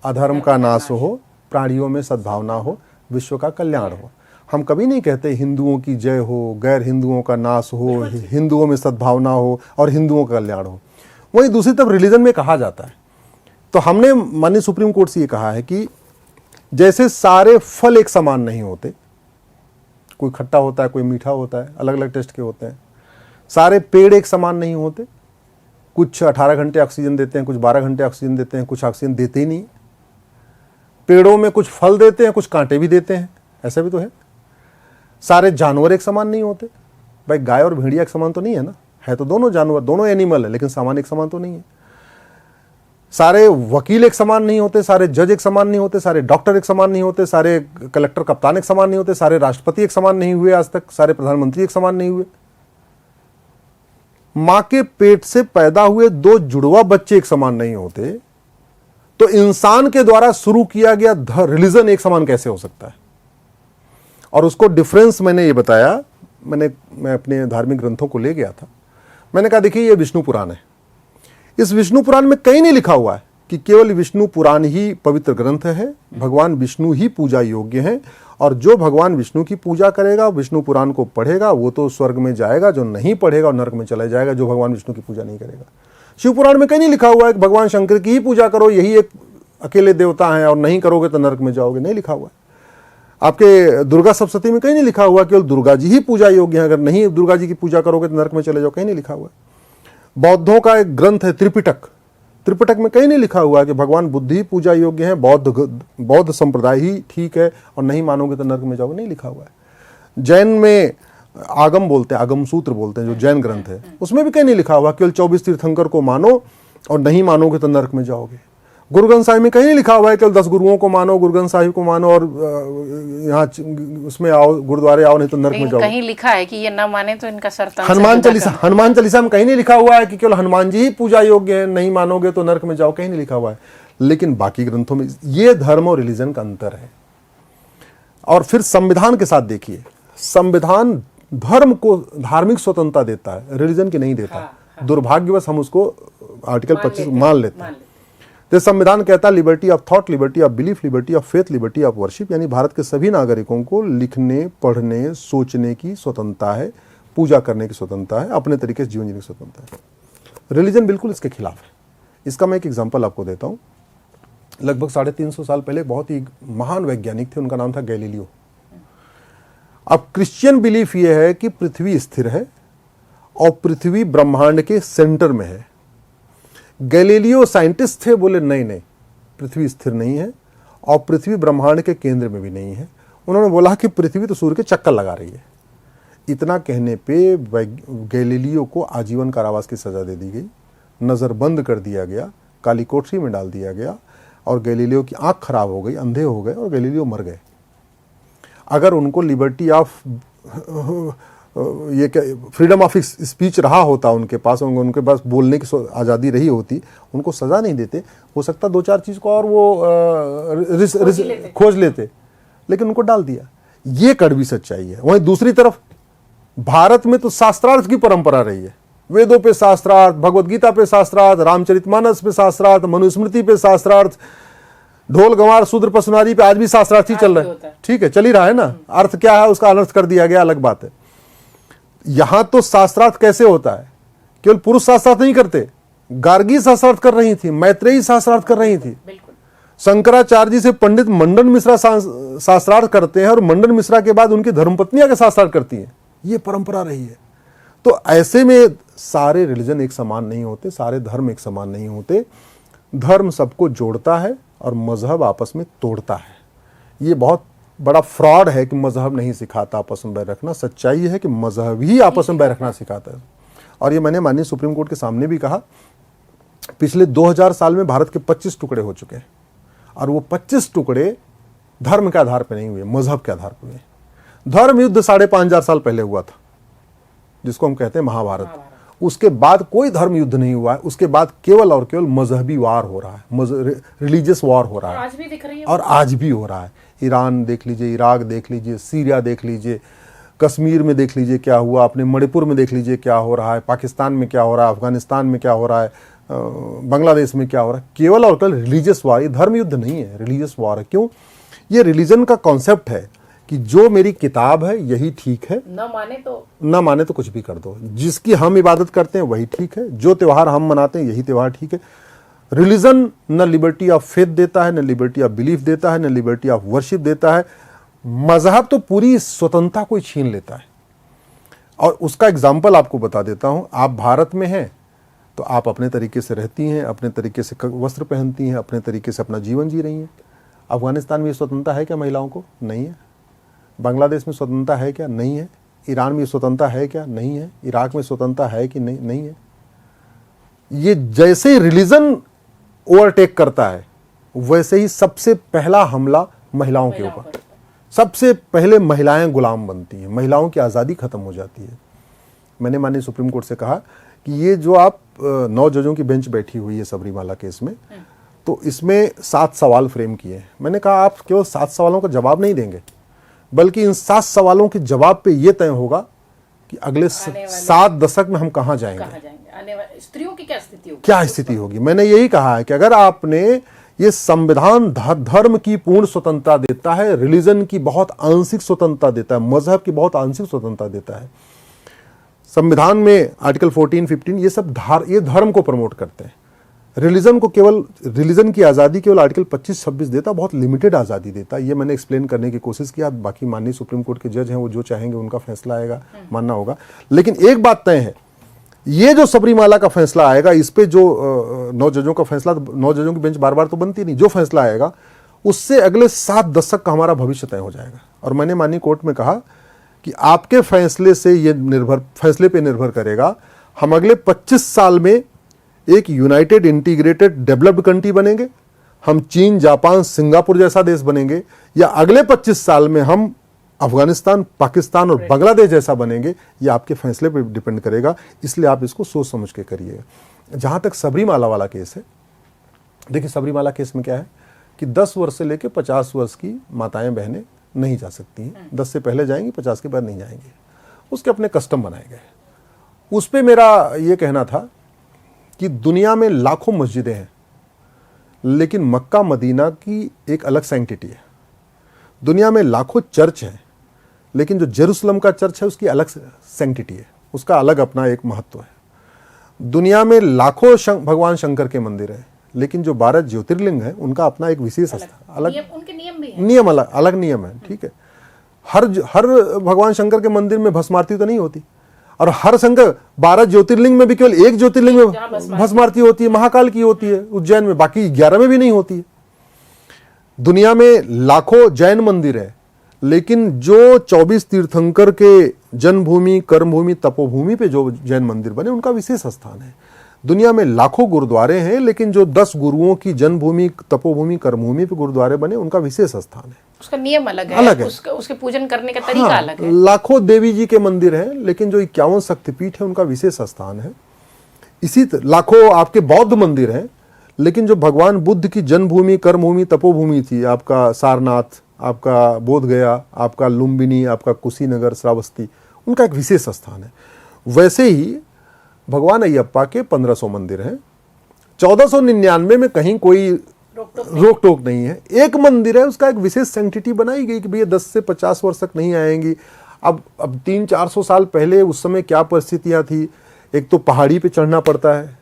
अधर्म का नाश हो, प्राणियों में सद्भावना हो, विश्व का कल्याण हो। हम कभी नहीं कहते हिंदुओं की जय हो, गैर हिंदुओं का नाश हो, हिंदुओं में सद्भावना हो और हिंदुओं का कल्याण हो। वहीं दूसरी तरफ रिलीजन में कहा जाता है। तो हमने माननीय सुप्रीम कोर्ट से ये कहा है कि जैसे सारे फल एक समान नहीं होते, कोई खट्टा होता है, कोई मीठा होता है, अलग अलग टेस्ट के होते हैं। सारे पेड़ एक समान नहीं होते, कुछ 18 घंटे ऑक्सीजन देते हैं, कुछ 12 घंटे ऑक्सीजन देते हैं, कुछ ऑक्सीजन देते ही नहीं। पेड़ों में कुछ फल देते हैं, कुछ कांटे भी देते हैं, ऐसा भी तो है। सारे जानवर एक समान नहीं होते। भाई गाय और भेड़िया एक समान तो नहीं है ना, है तो दोनों जानवर, दोनों एनिमल है, लेकिन सामान एक समान तो नहीं है। सारे वकील एक समान नहीं होते, सारे जज एक समान नहीं होते, सारे डॉक्टर एक समान नहीं होते, सारे कलेक्टर कप्तान एक समान नहीं होते, सारे राष्ट्रपति एक समान नहीं हुए आज तक, सारे प्रधानमंत्री एक समान नहीं हुए। मां के पेट से पैदा हुए 2 जुड़वा बच्चे एक समान नहीं होते, तो इंसान के द्वारा शुरू किया गया रिलीजन एक समान कैसे हो सकता है? और उसको डिफरेंस मैंने ये बताया, मैं अपने धार्मिक ग्रंथों को ले गया था। मैंने कहा देखिए ये विष्णु पुराण है, इस विष्णु पुराण में कहीं नहीं लिखा हुआ है कि केवल विष्णु पुराण ही पवित्र ग्रंथ है, भगवान विष्णु ही पूजा योग्य है, और जो भगवान विष्णु की पूजा करेगा, विष्णु पुराण को पढ़ेगा, वो तो स्वर्ग में जाएगा, जो नहीं पढ़ेगा और नरक में चला जाएगा, जो भगवान विष्णु की पूजा नहीं करेगा। शिव पुराण में कहीं नहीं लिखा हुआ है कि भगवान शंकर की ही पूजा करो, यही एक अकेले देवता हैं और नहीं करोगे तो नरक में जाओगे, नहीं लिखा हुआ है। आपके दुर्गा सप्तशती में कहीं नहीं लिखा हुआ केवल दुर्गा जी ही पूजा योग्य है, अगर नहीं दुर्गा जी की पूजा करोगे तो नरक में चले जाओ, कहीं नहीं लिखा हुआ है। बौद्धों का एक ग्रंथ है त्रिपिटक, त्रिपिटक में कहीं नहीं लिखा हुआ है कि भगवान बुद्ध ही पूजा योग्य है, बौद्ध संप्रदाय ही ठीक है और नहीं मानोगे तो नरक में जाओगे, नहीं लिखा हुआ है। जैन में आगम बोलते हैं, आगम सूत्र बोलते हैं जो जैन ग्रंथ है, उसमें भी कहीं नहीं लिखा हुआ केवल 24 तीर्थंकर को मानो और नहीं मानोगे तो नरक में जाओगे। गुरु ग्रंथ साहिब में कहीं नहीं लिखा हुआ है केवल 10 गुरुओं को मानो, गुरु ग्रंथ साहिब को मानो और यहाँ उसमें आओ, गुरुद्वारे आओ, नहीं तो नरक में जाओ। कहीं लिखा है कि ये ना माने तो इनका सर तन से हनुमान चालीसा में कहीं नहीं लिखा हुआ है कि केवल हनुमान जी ही पूजा योग्य है, नहीं मानोगे तो नरक में जाओ, कहीं नहीं लिखा हुआ है। लेकिन बाकी ग्रंथों में ये धर्म और रिलीजन का अंतर है। और फिर संविधान के साथ देखिए, संविधान धर्म को धार्मिक स्वतंत्रता देता है, रिलीजन की नहीं देता। दुर्भाग्यवश हम उसको आर्टिकल 25 मान लेते हैं। तो संविधान कहता है liberty of thought, liberty of belief, liberty of faith, liberty of worship, यानी भारत के सभी नागरिकों को लिखने, पढ़ने, सोचने की स्वतंत्रता है, पूजा करने की स्वतंत्रता है, अपने तरीके से जीवन जीने की स्वतंत्रता है। रिलीजन बिल्कुल इसके खिलाफ है। इसका मैं एक एग्जांपल आपको देता हूँ। लगभग 350 साल पहले बहुत ही महान वैज्ञानिक थे, उनका नाम था गैलीलियो। अब क्रिश्चियन बिलीफ ये है कि पृथ्वी स्थिर है और पृथ्वी ब्रह्मांड के सेंटर में है। गैलीलियो साइंटिस्ट थे, बोले नहीं नहीं, पृथ्वी स्थिर नहीं है और पृथ्वी ब्रह्मांड के केंद्र में भी नहीं है। उन्होंने बोला कि पृथ्वी तो सूर्य के चक्कर लगा रही है। इतना कहने पे गैलीलियो को आजीवन कारावास की सजा दे दी गई, नज़र बंद कर दिया गया, काली कोठरी में डाल दिया गया और गैलीलियो की आंख खराब हो गई, अंधे हो गए और गैलीलियो मर गए। अगर उनको लिबर्टी ऑफ ये क्या फ्रीडम ऑफ स्पीच रहा होता उनके पास, उनके पास बोलने की आज़ादी रही होती, उनको सज़ा नहीं देते। हो सकता 2-4 चीज़ को और वो खोज लेते, लेकिन उनको डाल दिया। ये कड़वी सच्चाई है। वहीं दूसरी तरफ भारत में तो शास्त्रार्थ की परंपरा रही है। वेदों पे शास्त्रार्थ, भगवत गीता पे शास्त्रार्थ, रामचरितमानस पे शास्त्रार्थ, मनुस्मृति पे शास्त्रार्थ, ढोल गंवार शूद्र पसुनारी पे आज भी शास्त्रार्थ ही चल रहा है। ठीक है, चल ही रहा है ना। अर्थ क्या है उसका अनर्थ कर दिया गया, अलग बात है। यहां तो शास्त्रार्थ कैसे होता है, केवल पुरुष शास्त्रार्थ नहीं करते, गार्गी शास्त्रार्थ कर रही थी, मैत्रेयी शास्त्रार्थ कर रही थी, शंकराचार्य जी से पंडित मंडन मिश्रा शास्त्रार्थ करते हैं और मंडन मिश्रा के बाद उनकी धर्मपत्नियां के शास्त्रार्थ करती हैं। ये परंपरा रही है। तो ऐसे में सारे रिलीजन एक समान नहीं होते, सारे धर्म एक समान नहीं होते। धर्म सबको जोड़ता है और मजहब आपस में तोड़ता है। ये बहुत बड़ा फ्रॉड है कि मजहब नहीं सिखाता आपस में बैर रखना। सच्चाई है कि मजहब ही आपस में बैर रखना सिखाता है। और ये मैंने माननीय सुप्रीम कोर्ट के सामने भी कहा। पिछले 2000 साल में भारत के 25 टुकड़े हो चुके हैं और वो 25 टुकड़े धर्म के आधार पर नहीं हुए, मजहब के आधार पर हुए। धर्म युद्ध 5500 साल पहले हुआ था, जिसको हम कहते हैं महाभारत। उसके बाद कोई धर्म युद्ध नहीं हुआ है। उसके बाद केवल और केवल मजहबी वार हो रहा है, रिलीजियस वार हो रहा है। आज भी दिख रही है और आज भी हो रहा है। ईरान देख लीजिए, इराक देख लीजिए, सीरिया देख लीजिए, कश्मीर में देख लीजिए क्या हुआ, अपने मणिपुर में देख लीजिए क्या हो रहा है, पाकिस्तान में क्या हो रहा है, अफगानिस्तान में क्या हो रहा है, बांग्लादेश में क्या हो रहा है। केवल और केवल रिलीजियस वार, ये धर्म युद्ध नहीं है, रिलीजियस वार है। क्यों? ये रिलीजन का कॉन्सेप्ट है कि जो मेरी किताब है यही ठीक है, न माने तो कुछ भी कर दो। जिसकी हम इबादत करते हैं वही ठीक है, जो त्यौहार हम मनाते हैं यही त्यौहार ठीक है। रिलीजन न लिबर्टी ऑफ फेथ देता है, न लिबर्टी ऑफ बिलीफ देता है, न लिबर्टी ऑफ वर्शिप देता है। मजहब तो पूरी स्वतंत्रता को छीन लेता है। और उसका एग्जाम्पल आपको बता देता हूं। आप भारत में हैं तो आप अपने तरीके से रहती हैं, अपने तरीके से वस्त्र पहनती हैं, अपने तरीके से अपना जीवन जी रही हैं। अफगानिस्तान में स्वतंत्रता है क्या महिलाओं को? नहीं है। बांग्लादेश में स्वतंत्रता है क्या? नहीं है। ईरान में स्वतंत्रता है क्या? नहीं है। इराक में स्वतंत्रता है कि नहीं? नहीं है। ये जैसे रिलीजन ओवरटेक करता है वैसे ही सबसे पहला हमला महिलाओं के ऊपर। सबसे पहले महिलाएं गुलाम बनती हैं, महिलाओं की आज़ादी खत्म हो जाती है। मैंने माननीय सुप्रीम कोर्ट से कहा कि ये जो आप 9 जजों की बेंच बैठी हुई है सबरीमाला केस में, तो इसमें 7 सवाल फ्रेम किए हैं। मैंने कहा आप केवल 7 सवालों का जवाब नहीं देंगे, बल्कि इन 7 सवालों के जवाब पे ये तय होगा कि अगले 7 दशक में हम कहाँ जाएंगे, स्त्रियों की क्या स्थिति होगी, क्या स्थिति होगी। मैंने यही कहा है कि अगर आपने ये संविधान धर्म की पूर्ण स्वतंत्रता देता है, रिलीजन की बहुत आंशिक स्वतंत्रता देता है, मजहब की बहुत आंशिक स्वतंत्रता देता है। संविधान में आर्टिकल 14, 15 ये सब ये धर्म को प्रमोट करते हैं। रिलीजन को केवल, रिलीजन की आज़ादी केवल आर्टिकल 25-26 देता, बहुत लिमिटेड आज़ादी देता। ये मैंने एक्सप्लेन करने की कोशिश किया। बाकी माननीय सुप्रीम कोर्ट के जज हैं, वो जो चाहेंगे उनका फैसला आएगा, मानना होगा। लेकिन एक बात तय है, ये जो सबरीमाला का फैसला आएगा, इस पे जो 9 जजों का फैसला, 9 जजों की बेंच बार बार तो बनती नहीं, जो फैसला आएगा उससे अगले 7 दशक का हमारा भविष्य तय हो जाएगा। और मैंने माननीय कोर्ट में कहा कि आपके फैसले से ये फैसले पे निर्भर करेगा हम अगले 25 साल में एक यूनाइटेड इंटीग्रेटेड डेवलप्ड कंट्री बनेंगे, हम चीन, जापान, सिंगापुर जैसा देश बनेंगे, या अगले 25 साल में हम अफगानिस्तान, पाकिस्तान और बांग्लादेश जैसा बनेंगे। ये आपके फैसले पे डिपेंड करेगा, इसलिए आप इसको सोच समझ के करिएगा। जहां तक सबरीमाला वाला केस है, देखिए सबरीमाला केस में क्या है कि 10 वर्ष से लेकर 50 वर्ष की माताएं बहनें नहीं जा सकती हैं। 10 से पहले जाएंगी, 50 के बाद नहीं जाएंगी। उसके अपने कस्टम बनाए गए। उस पर मेरा ये कहना था कि दुनिया में लाखों मस्जिदें हैं, लेकिन मक्का मदीना की एक अलग सैंक्टिटी है। दुनिया में लाखों चर्च हैं, लेकिन जो जेरूसलम का चर्च है उसकी अलग सैंक्टिटी है, उसका अलग अपना एक महत्व है। दुनिया में लाखों भगवान शंकर के मंदिर हैं, लेकिन जो 12 ज्योतिर्लिंग है उनका अपना एक विशेष स्थान, अलग उनके नियम भी हैं। नियम अलग नियम है, ठीक है। हर भगवान शंकर के मंदिर में भस्म आरती तो नहीं होती, और हर शंकर 12 ज्योतिर्लिंग में भी केवल एक ज्योतिर्लिंग में भस्म आरती होती है, महाकाल की होती है उज्जैन में, बाकी 11 में भी नहीं होती है। दुनिया में लाखों जैन मंदिर है, लेकिन जो 24 तीर्थंकर के जन्मभूमि, कर्मभूमि, तपोभूमि पे जो जैन मंदिर बने उनका विशेष स्थान है। दुनिया में लाखों गुरुद्वारे हैं, लेकिन जो 10 गुरुओं की जन्मभूमि, तपोभूमि, कर्मभूमि पे गुरुद्वारे बने उनका विशेष स्थान है। उसका नियम अलग है। उसके पूजन करने का तरीका अलग है। लाखों देवी जी के मंदिर हैं, लेकिन जो 51 शक्तिपीठ है उनका विशेष स्थान है। इसी लाखों आपके बौद्ध मंदिर हैं, लेकिन जो भगवान बुद्ध की जन्मभूमि, कर्मभूमि, तपोभूमि थी, आपका सारनाथ, आपका बोधगया, आपका लुम्बिनी, आपका कुशीनगर, श्रावस्ती, उनका एक विशेष स्थान है। वैसे ही भगवान अयप्पा के 1500 मंदिर हैं। 1499 में कहीं कोई रोक टोक नहीं है। एक मंदिर है, उसका एक विशेष सैंक्टिटी बनाई गई कि भैया 10 से 50 वर्ष तक नहीं आएंगी। अब 300-400 साल पहले उस समय क्या परिस्थितियां थी, एक तो पहाड़ी पे चढ़ना पड़ता है,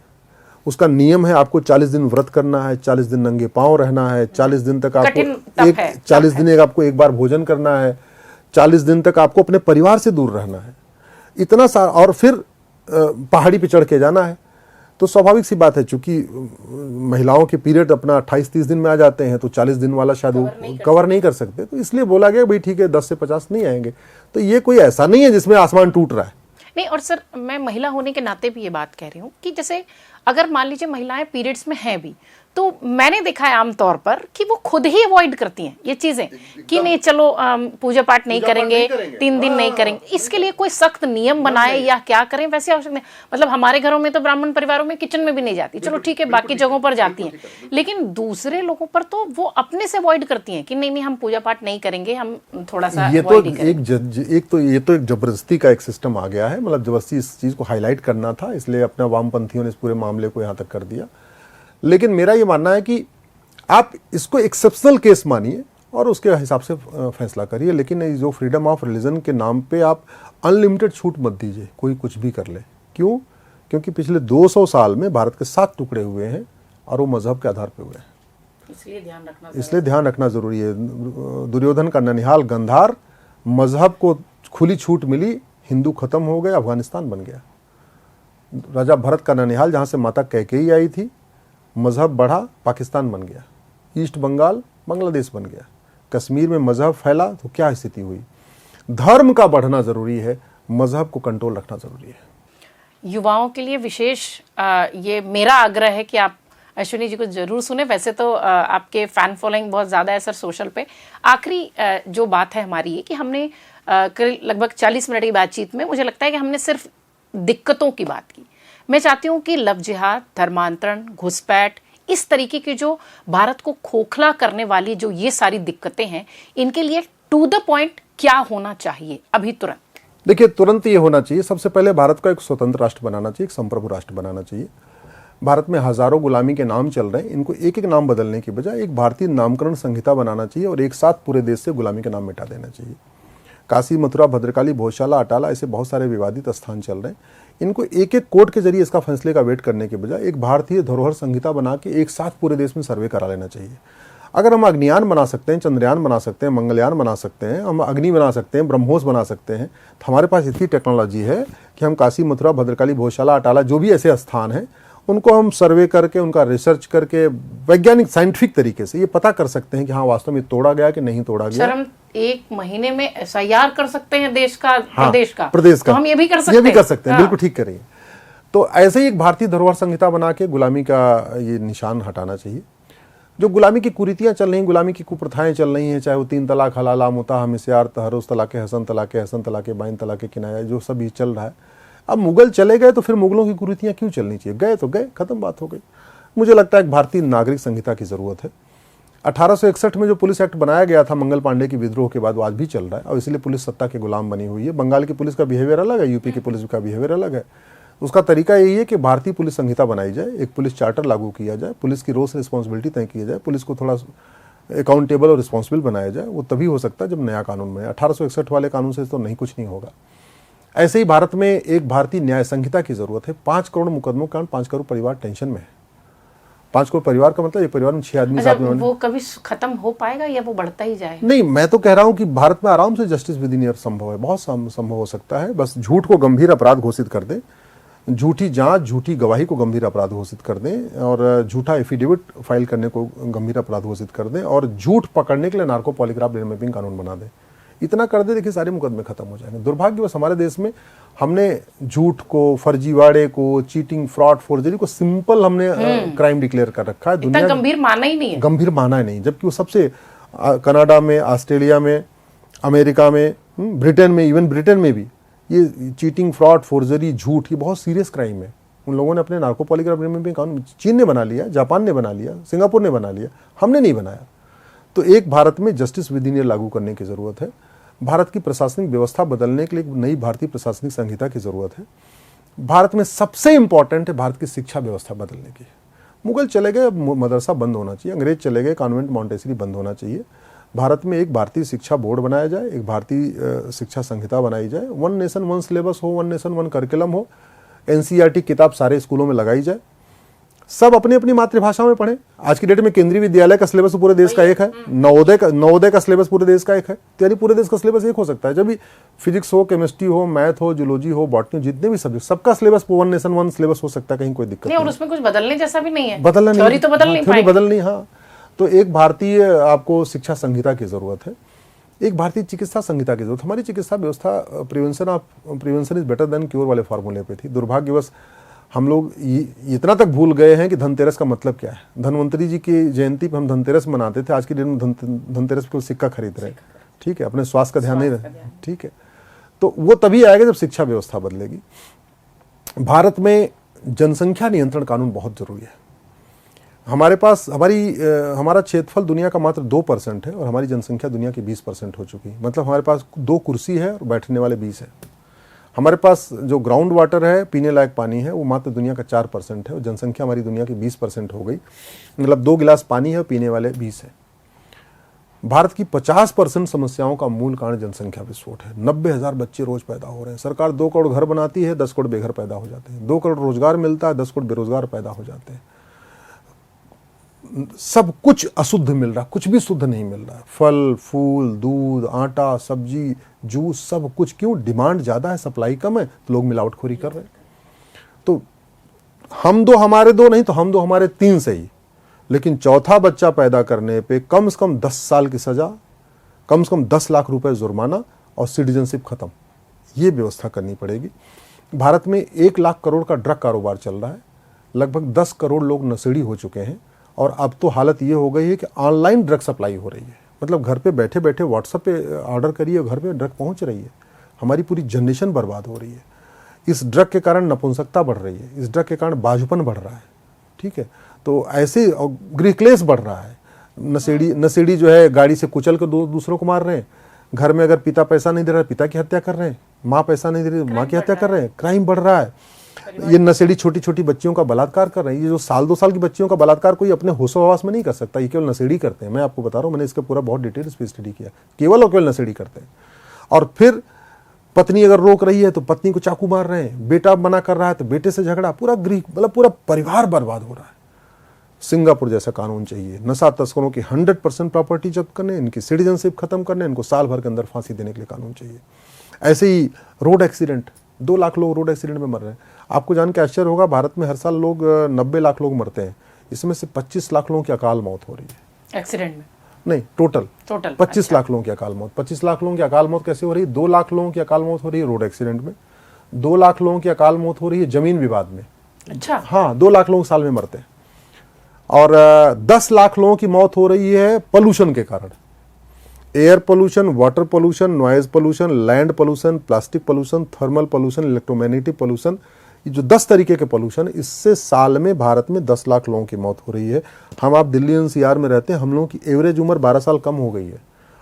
उसका नियम है आपको 40 दिन व्रत करना है, 40 दिन नंगे पांव रहना है, 40 दिन तक आपको 40 दिन आपको एक बार भोजन करना है, 40 दिन तक आपको अपने परिवार से दूर रहना है, इतना सारा, और फिर पहाड़ी पे चढ़ के जाना है। तो स्वाभाविक सी बात है, चूंकि महिलाओं के पीरियड अपना 28-30 दिन में आ जाते हैं, तो 40 दिन वाला शायद कवर नहीं कर सकते, तो इसलिए बोला गया भाई ठीक है 10 से 50 नहीं आएंगे। तो ये कोई ऐसा नहीं है जिसमें आसमान टूट रहा है। नहीं, और सर मैं महिला होने के नाते भी ये बात कह रही हूँ कि जैसे अगर मान लीजिए महिलाएं पीरियड्स में हैं भी, तो मैंने देखा है आमतौर पर कि वो खुद ही अवॉइड करती हैं ये चीजें कि नहीं चलो पूजा पाठ नहीं करेंगे, 3 दिन नहीं करेंगे। इसके लिए कोई सख्त नियम बनाए या क्या करें, वैसे आवश्यक नहीं। मतलब हमारे घरों में तो ब्राह्मण परिवारों में किचन में भी नहीं जाती, चलो ठीक है बाकी जगहों पर जाती हैं, लेकिन दूसरे लोगों पर तो वो अपने से अवॉइड करती हैं कि नहीं नहीं हम पूजा पाठ नहीं करेंगे, हम थोड़ा सा ये तो एक जबरदस्ती का एक सिस्टम आ गया है। मतलब जबरदस्ती इस चीज को हाईलाइट करना था, इसलिए अपना वामपंथियों ने इस पूरे मामले को यहाँ तक कर दिया। लेकिन मेरा ये मानना है कि आप इसको एक्सेप्शनल केस मानिए और उसके हिसाब से फैसला करिए, लेकिन जो फ्रीडम ऑफ रिलीजन के नाम पे आप अनलिमिटेड छूट मत दीजिए, कोई कुछ भी कर ले। क्यों? क्योंकि पिछले 200 साल में भारत के 7 टुकड़े हुए हैं और वो मजहब के आधार पे हुए हैं, इसलिए ध्यान रखना जरूरी है। दुर्योधन का ननिहाल गंधार, मजहब को खुली छूट मिली, हिंदू खत्म हो गए, अफगानिस्तान बन गया। राजा भरत का ननिहाल, जहां से माता कैकेयी आई थी, मजहब बढ़ा, पाकिस्तान बन गया। ईस्ट बंगाल बांग्लादेश बन गया। कश्मीर में मजहब फैला तो क्या स्थिति हुई। धर्म का बढ़ना जरूरी है, मजहब को कंट्रोल रखना जरूरी है। युवाओं के लिए विशेष ये मेरा आग्रह है कि आप अश्विनी जी को जरूर सुने। वैसे तो आपके फैन फॉलोइंग बहुत ज़्यादा है सर सोशल पे। आखिरी जो बात है हमारी ये कि हमने लगभग 40 मिनट की बातचीत में मुझे लगता है कि हमने सिर्फ दिक्कतों की बात की। मैं चाहती हूँ कि लव जिहाद, धर्मांतरण, घुसपैठ, इस तरीके की जो भारत को खोखला करने वाली जो ये सारी दिक्कतें हैं, इनके लिए टू द पॉइंट क्या होना चाहिए अभी तुरंत? देखिए, तुरंत ये होना चाहिए, सबसे पहले भारत को एक स्वतंत्र राष्ट्र बनाना चाहिए, एक संप्रभु राष्ट्र बनाना चाहिए। भारत में हजारों गुलामी के नाम चल रहे हैं, इनको एक एक नाम बदलने की बजाय एक भारतीय नामकरण संहिता बनाना चाहिए और एक साथ पूरे देश से गुलामी के नाम मिटा देना चाहिए। काशी, मथुरा, भद्रकाली, भोजशाला, अटाला, ऐसे बहुत सारे विवादित स्थान चल रहे हैं। इनको एक एक कोर्ट के जरिए इसका फैसले का वेट करने के बजाय एक भारतीय धरोहर संहिता बना के एक साथ पूरे देश में सर्वे करा लेना चाहिए। अगर हम अग्नियान बना सकते हैं, चंद्रयान बना सकते हैं, मंगलयान बना सकते हैं, हम अग्नि बना सकते हैं, ब्रह्मोस बना सकते हैं, तो हमारे पास इतनी टेक्नोलॉजी है कि हम काशी, मथुरा, भद्रकाली, भोजशाला, अटाला जो भी ऐसे स्थान हैं उनको हम सर्वे करके, उनका रिसर्च करके वैज्ञानिक साइंटिफिक तरीके से ये पता कर सकते हैं कि हाँ वास्तव में तोड़ा गया कि नहीं तोड़ा गया। सर, हम 1 महीने में एसआईआर कर सकते हैं देश का, हाँ, प्रदेश का। तो हम ये भी कर सकते हैं। बिल्कुल ठीक करिए। तो ऐसे ही एक भारतीय धरोहर संहिता बना के गुलामी का ये निशान हटाना चाहिए। जो गुलामी की कुरीतियां चल रही, गुलामी की कुप्रथाएं चल रही हैं, चाहे वो 3 तलाक, हलाला, मुता, मिस्यार, तहरुस, तलाके हसन, तलाके बाइन, तलाके किनाया, जो सब ये चल रहा है। अब मुगल चले गए तो फिर मुगलों की कुरीतियां क्यों चलनी चाहिए? गए तो गए, खत्म बात हो गई। मुझे लगता है एक भारतीय नागरिक संहिता की जरूरत है। 1861 में जो पुलिस एक्ट बनाया गया था मंगल पांडे की विद्रोह के बाद, वो आज भी चल रहा है और इसलिए पुलिस सत्ता के गुलाम बनी हुई है। बंगाल की पुलिस का बिहेवियर अलग है, यूपी की पुलिस का बिहेवियर अलग है। उसका तरीका यही है कि भारतीय पुलिस संहिता बनाई जाए, एक पुलिस चार्टर लागू किया जाए, पुलिस की रोल्स रिस्पॉन्सिबिलिटी तय की जाए, पुलिस को थोड़ा अकाउंटेबल और रिस्पॉन्सिबल बनाया जाए। वो तभी हो सकता है जब नया कानून बने। 1861 वाले कानून से तो नहीं, कुछ नहीं होगा। ऐसे ही भारत में एक भारतीय न्याय संहिता की जरूरत है। 5 करोड़ मुकदमों के कारण 5 करोड़ परिवार टेंशन में है। 5 करोड़ परिवार का मतलब एक परिवार में 6 आदमी, 7 आदमी। वो कभी खत्म हो पाएगा या वो बढ़ता ही जाएगा? नहीं, मैं तो कह रहा हूं कि भारत में आराम से जस्टिस विद इन ईयर संभव है, बहुत संभव हो सकता है। बस झूठ को गंभीर अपराध घोषित कर दें, झूठी जांच, झूठी गवाही को गंभीर अपराध घोषित कर दें और झूठा एफिडेविट फाइल करने को गंभीर अपराध घोषित कर दें और झूठ पकड़ने के लिए नार्को पॉलीग्राफ मैपिंग कानून बना दें। इतना कर दे, देखिए सारे मुकदमे खत्म हो जाएंगे। दुर्भाग्यवश हमारे देश में हमने झूठ को, फर्जीवाड़े को, चीटिंग, फ्रॉड, फोर्जरी को सिंपल हमने क्राइम डिक्लेयर कर रखा है। दुनिया गंभीर माना ही नहीं है, गंभीर माना ही नहीं, जबकि वो सबसे कनाडा में, ऑस्ट्रेलिया में, अमेरिका में, ब्रिटेन में, इवन ब्रिटेन में भी ये चीटिंग, फ्रॉड, फोर्जरी, झूठ ये बहुत सीरियस क्राइम है। उन लोगों ने अपने नार्को पॉलीग्राफ में कानून, चीन ने बना लिया, जापान ने बना लिया, सिंगापुर ने बना लिया, हमने नहीं बनाया। तो एक भारत में जस्टिस विद इन ईयर लागू करने की जरूरत है। भारत की प्रशासनिक व्यवस्था बदलने के लिए एक नई भारतीय प्रशासनिक संहिता की जरूरत है। भारत में सबसे इंपॉर्टेंट है भारत की शिक्षा व्यवस्था बदलने की। मुगल चले गए, अब मदरसा बंद होना चाहिए, अंग्रेज चले गए, कॉन्वेंट मॉन्टेसरी बंद होना चाहिए। भारत में एक भारतीय शिक्षा बोर्ड बनाया जाए, एक भारतीय शिक्षा संहिता बनाई जाए, 1 नेशन 1 सिलेबस हो, 1 नेशन 1 करिकुलम हो, एनसीईआरटी किताब सारे स्कूलों में लगाई जाए, सब अपनी अपनी मातृभाषा में पढ़ें। आज की डेट में केंद्रीय विद्यालय का सिलेबस पूरे देश का एक है, नवोदय का सिलेबस पूरे देश का एक है, यानी पूरे देश का सिलेबस एक हो सकता है। जब भी फिजिक्स हो, केमिस्ट्री हो, मैथ हो, जूलॉजी हो, बॉटनी, जितने भी सब्जेक्ट, सबका सिलेबस 1 नेशन 1 सिलेबस हो सकता है, कहीं कोई दिक्कत नहीं। और उसमें कुछ बदलने जैसा भी नहीं है, बदलना नहीं, तो बदल नहीं। हाँ, तो एक भारतीय आपको शिक्षा संहिता की जरूरत है, एक भारतीय चिकित्सा संहिता की जरूरत। हमारी चिकित्सा व्यवस्था prevention is better than cure वाले फार्मूले पे थी। दुर्भाग्यवश हम लोग इतना तक भूल गए हैं कि धनतेरस का मतलब क्या है। धनवंतरी जी की जयंती पे हम धनतेरस मनाते थे, आज की डेट में धनतेरस पे सिक्का खरीद रहे हैं। ठीक है, अपने स्वास्थ्य का ध्यान नहीं रहे। ठीक है, तो वो तभी आएगा जब शिक्षा व्यवस्था बदलेगी। भारत में जनसंख्या नियंत्रण कानून बहुत जरूरी है। हमारे पास हमारा क्षेत्रफल दुनिया का मात्र 2% है और हमारी जनसंख्या दुनिया की 20% हो चुकी है। मतलब हमारे पास 2 कुर्सी है और बैठने वाले 20 है। हमारे पास जो ग्राउंड वाटर है, पीने लायक पानी है, वो मात्र दुनिया का 4% है और जनसंख्या हमारी दुनिया की 20% हो गई। मतलब 2 गिलास पानी है, पीने वाले 20 है। भारत की 50% समस्याओं का मूल कारण जनसंख्या विस्फोट है। 90,000 बच्चे रोज पैदा हो रहे हैं। सरकार 2 करोड़ घर बनाती है, 10 करोड़ बेघर पैदा हो जाते हैं। 2 करोड़ रोजगार मिलता है, 10 करोड़ बेरोजगार पैदा हो जाते हैं। सब कुछ अशुद्ध मिल रहा, कुछ भी शुद्ध नहीं मिल रहा है। फल, फूल, दूध, आटा, सब्जी, जूस, सब कुछ। क्यों? डिमांड ज्यादा है, सप्लाई कम है, तो लोग मिलावटखोरी कर रहे हैं। तो हम 2 हमारे 2 नहीं तो हम 2 हमारे 3 सही, लेकिन चौथा बच्चा पैदा करने पे कम से कम 10 साल की सजा, कम से कम 10 लाख रुपए जुर्माना और सिटीजनशिप खत्म। ये व्यवस्था करनी पड़ेगी। भारत में 1 लाख करोड़ का ड्रग कारोबार चल रहा है। लगभग 10 करोड़ लोग नशेड़ी हो चुके हैं और अब तो हालत ये हो गई है कि ऑनलाइन ड्रग सप्लाई हो रही है। मतलब घर पे बैठे बैठे व्हाट्सएप पे ऑर्डर करिए, घर पे ड्रग पहुंच रही है। हमारी पूरी जनरेशन बर्बाद हो रही है। इस ड्रग के कारण नपुंसकता बढ़ रही है, इस ड्रग के कारण बाजुपन बढ़ रहा है। ठीक है, तो ऐसे गृह क्लेश बढ़ रहा है। नशेड़ी जो है गाड़ी से कुचल कर दूसरों को मार रहे हैं। घर में अगर पिता पैसा नहीं दे रहा है, पिता की हत्या कर रहे हैं। माँ पैसा नहीं दे रही, माँ की हत्या कर रहे हैं। क्राइम बढ़ रहा है। ये नशेड़ी छोटी छोटी बच्चियों का बलात्कार कर रहे हैं। ये जो 1-2 साल की बच्चियों का बलात्कार कोई अपने होशो-हवास में नहीं कर सकता, ये केवल नशेड़ी करते हैं। मैं आपको बता रहा हूँ, मैंने इसका पूरा बहुत डिटेल पे स्टडी किया। केवल और केवल नशेड़ी करते हैं। और फिर पत्नी अगर रोक रही है तो पत्नी को चाकू मार रहे हैं, बेटा मना कर रहा है तो बेटे से झगड़ा, पूरा गृह मतलब पूरा परिवार बर्बाद हो रहा है। सिंगापुर जैसा कानून चाहिए, नशा तस्करों की 100% प्रॉपर्टी जब्त करने, इनकी सिटीजनशिप खत्म करने, इनको साल भर के अंदर फांसी देने के लिए कानून चाहिए। ऐसे ही रोड एक्सीडेंट, 2 लाख लोग रोड एक्सीडेंट में मर रहे हैं। आपको जान के आश्चर्य होगा, भारत में हर साल लोग 90 लाख लोग मरते हैं, इसमें से 25 लाख लोगों की अकाल मौत हो रही है एक्सीडेंट में, नहीं टोटल 25 अच्छा। लाख लोगों की अकाल मौत। 25 लाख लोगों की अकाल मौत कैसे हो रही है? 2 लाख लोगों की अकाल मौत हो रही है रोड एक्सीडेंट में, 2 लाख लोगों की अकाल मौत हो रही है जमीन विवाद में। अच्छा, हाँ, 2 लाख लोग साल में मरते हैं। और 10 लाख लोगों की मौत हो रही है पोल्यूशन के कारण, air pollution, water pollution, noise pollution, land pollution, plastic pollution, thermal pollution, electromagnetic pollution, ये जो 10 तरीके के पोल्यूशन, इससे साल में भारत में 10 लाख लोगों की मौत हो रही है। हम आप दिल्ली एनसीआर में रहते हैं, हम लोगों की एवरेज उम्र 12 साल कम हो गई है।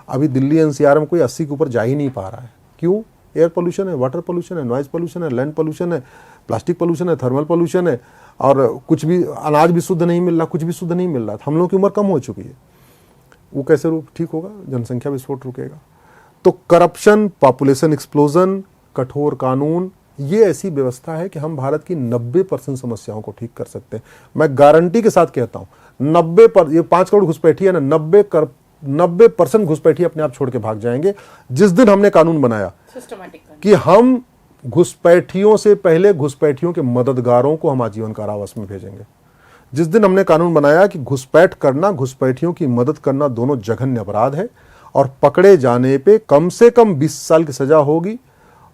अभी दिल्ली एनसीआर में कोई 80 के ऊपर जा ही नहीं पा रहा है। क्यों? एयर पोल्यूशन है, वाटर पोल्यूशन है, नॉइज पोल्यूशन है, लैंड पोल्यूशन है, प्लास्टिक पोल्यूशन है, थर्मल पोल्यूशन है, और कुछ भी अनाज भी शुद्ध नहीं मिल रहा, कुछ भी शुद्ध नहीं मिल रहा। हम लोगों की उम्र कम हो चुकी है, वो कैसे ठीक होगा? जनसंख्या विस्फोट रुकेगा। तो करप्शन, पॉपुलेशन एक्सप्लोजन, कठोर कानून, ये ऐसी व्यवस्था है कि हम भारत की 90% समस्याओं को ठीक कर सकते हैं। मैं गारंटी के साथ कहता हूं, 90 5 करोड़ घुसपैठी है ना, 90% घुसपैठी अपने आप छोड़ के भाग जाएंगे जिस दिन हमने कानून बनाया कि हम घुसपैठियों से पहले घुसपैठियों के मददगारों को हम आजीवन कारावास में भेजेंगे। जिस दिन हमने कानून बनाया कि घुसपैठ करना, घुसपैठियों की मदद करना दोनों जघन्य अपराध है और पकड़े जाने पे कम से कम 20 साल की सजा होगी,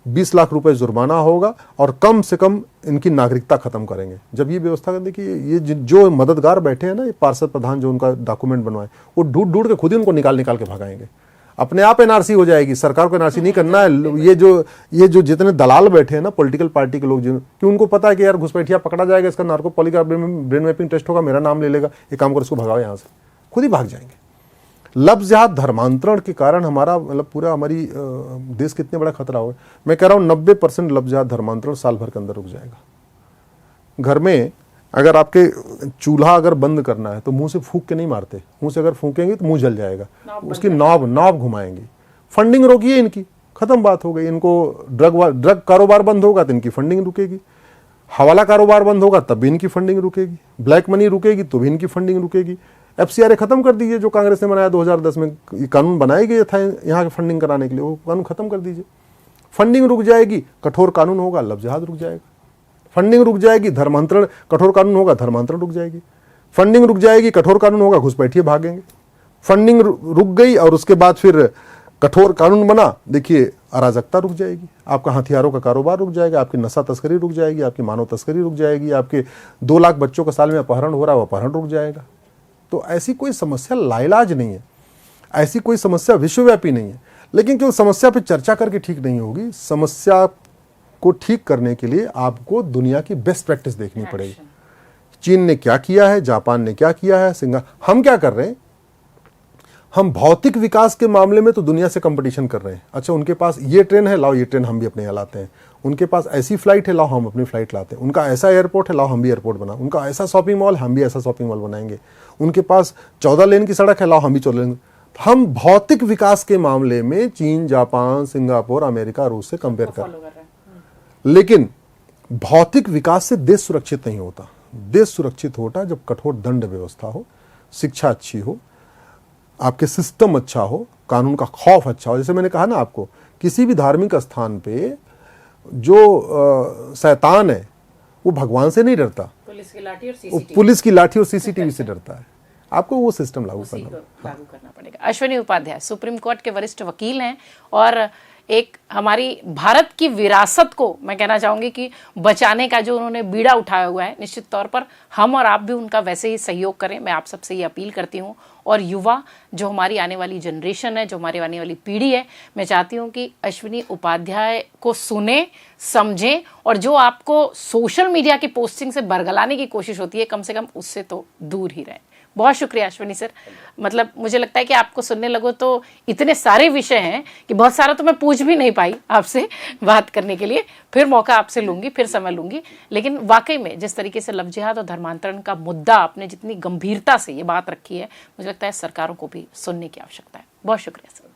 20 लाख रुपए जुर्माना होगा और कम से कम इनकी नागरिकता खत्म करेंगे। जब ये व्यवस्था कर, देखिए ये जो मददगार बैठे हैं ना, ये पार्षद प्रधान जो उनका डॉक्यूमेंट बनवाए, वो ढूंढ ढूंढ के खुद ही उनको निकाल के भगाएंगे। अपने आप एनआरसी हो जाएगी, सरकार को एनआरसी नहीं करना है। ये जो जितने दलाल बैठे हैं ना पॉलिटिकल पार्टी के लोग, कि उनको पता है कि यार घुसपैठिया पकड़ा जाएगा, इसका नार्कोपॉली का ब्रेन मैपिंग टेस्ट होगा, मेरा नाम ले लेगा, ये काम कर, इसको भगाओ यहाँ से, खुद ही भाग जाएंगे। लफ्ज़ जिहाद धर्मांतरण के कारण हमारा मतलब पूरा हमारी देश कितने बड़ा खतरा हो। मैं कह रहा हूँ 90% लफ्ज़ जिहाद धर्मांतरण साल भर के अंदर रुक जाएगा। घर में अगर आपके चूल्हा अगर बंद करना है तो मुंह से फूंक के नहीं मारते, मुंह से अगर फूंकेंगे तो मुंह जल जाएगा, उसकी नॉब घुमाएंगे। फंडिंग रोकिए इनकी, खत्म बात हो गई। इनको ड्रग कारोबार बंद होगा तो इनकी फंडिंग रुकेगी, हवाला कारोबार बंद होगा तब भी इनकी फंडिंग रुकेगी, ब्लैक मनी रुकेगी तो भी इनकी फंडिंग रुकेगी। FCRA खत्म कर दीजिए, जो कांग्रेस ने बनाया 2010 में, ये कानून बनाया गया था यहाँ की फंडिंग कराने के लिए, वो कानून खत्म कर दीजिए। फंडिंग रुक जाएगी, कठोर कानून होगा, लफ्ज़ जिहाद रुक जाएगा। फंडिंग रुक जाएगी, धर्मांतरण, कठोर कानून होगा, धर्मांतरण रुक जाएगी। फंडिंग रुक जाएगी, कठोर कानून होगा, घुसपैठिए भागेंगे। फंडिंग रुक गई और उसके बाद फिर कठोर कानून बना, देखिए अराजकता रुक जाएगी, आपका हथियारों का कारोबार रुक जाएगा, आपकी नशा तस्करी रुक जाएगी, आपकी मानव तस्करी रुक जाएगी, आपके 2 लाख बच्चों का साल में अपहरण हो रहा है, वो अपहरण रुक जाएगा। तो ऐसी कोई समस्या लाइलाज नहीं है, ऐसी कोई समस्या विश्वव्यापी नहीं है। लेकिन क्यों समस्या पे चर्चा करके ठीक नहीं होगी, समस्या को ठीक करने के लिए आपको दुनिया की बेस्ट प्रैक्टिस देखनी पड़ेगी। चीन ने क्या किया है, जापान ने क्या किया है, हम क्या कर रहे हैं? हम भौतिक विकास के मामले में तो दुनिया से कंपटीशन कर रहे हैं। अच्छा, उनके पास ये ट्रेन है, लाओ ये ट्रेन हम भी अपने यहाँ लाते हैं। उनके पास ऐसी फ्लाइट है, लाओ हम अपनी फ्लाइट लाते हैं। उनका ऐसा एयरपोर्ट है, लाओ हम भी एयरपोर्ट बना। उनका ऐसा शॉपिंग मॉल, हम भी ऐसा शॉपिंग मॉल बनाएंगे। उनके पास 14 लेन की सड़क है, लाओ हम भी 14 लेन। हम भौतिक विकास के मामले में चीन, जापान, सिंगापुर, अमेरिका, रूस से कंपेयर कर रहे हैं। लेकिन भौतिक विकास से देश सुरक्षित नहीं होता। देश सुरक्षित होता जब कठोर दंड व्यवस्था हो, शिक्षा अच्छी हो, आपके सिस्टम अच्छा हो, कानून का खौफ अच्छा हो। जैसे मैंने कहा ना आपको, किसी भी धार्मिक स्थान पे जो शैतान है वो भगवान से नहीं डरता, पुलिस की लाठी और सीसीटीवी से डरता है। आपको वो सिस्टम लागू करना पड़ेगा। अश्विनी उपाध्याय सुप्रीम कोर्ट के वरिष्ठ वकील हैं और एक हमारी भारत की विरासत को मैं कहना चाहूंगी कि बचाने का जो उन्होंने बीड़ा उठाया हुआ है, निश्चित तौर पर हम और आप भी उनका वैसे ही सहयोग करें। मैं आप सबसे ये अपील करती हूँ। और युवा, जो हमारी आने वाली जनरेशन है, जो हमारी आने वाली पीढ़ी है, मैं चाहती हूँ कि अश्विनी उपाध्याय को सुने, समझें और जो आपको सोशल मीडिया की पोस्टिंग से बरगलाने की कोशिश होती है, कम से कम उससे तो दूर ही रहें। बहुत शुक्रिया अश्विनी सर। मतलब मुझे लगता है कि आपको सुनने लगो तो इतने सारे विषय हैं कि बहुत सारा तो मैं पूछ भी नहीं पाई आपसे बात करने के लिए। फिर मौका आपसे लूंगी, फिर समय लूंगी। लेकिन वाकई में जिस तरीके से लव जिहाद और धर्मांतरण का मुद्दा आपने जितनी गंभीरता से ये बात रखी है, मुझे लगता है सरकारों को भी सुनने की आवश्यकता है। बहुत शुक्रिया सर।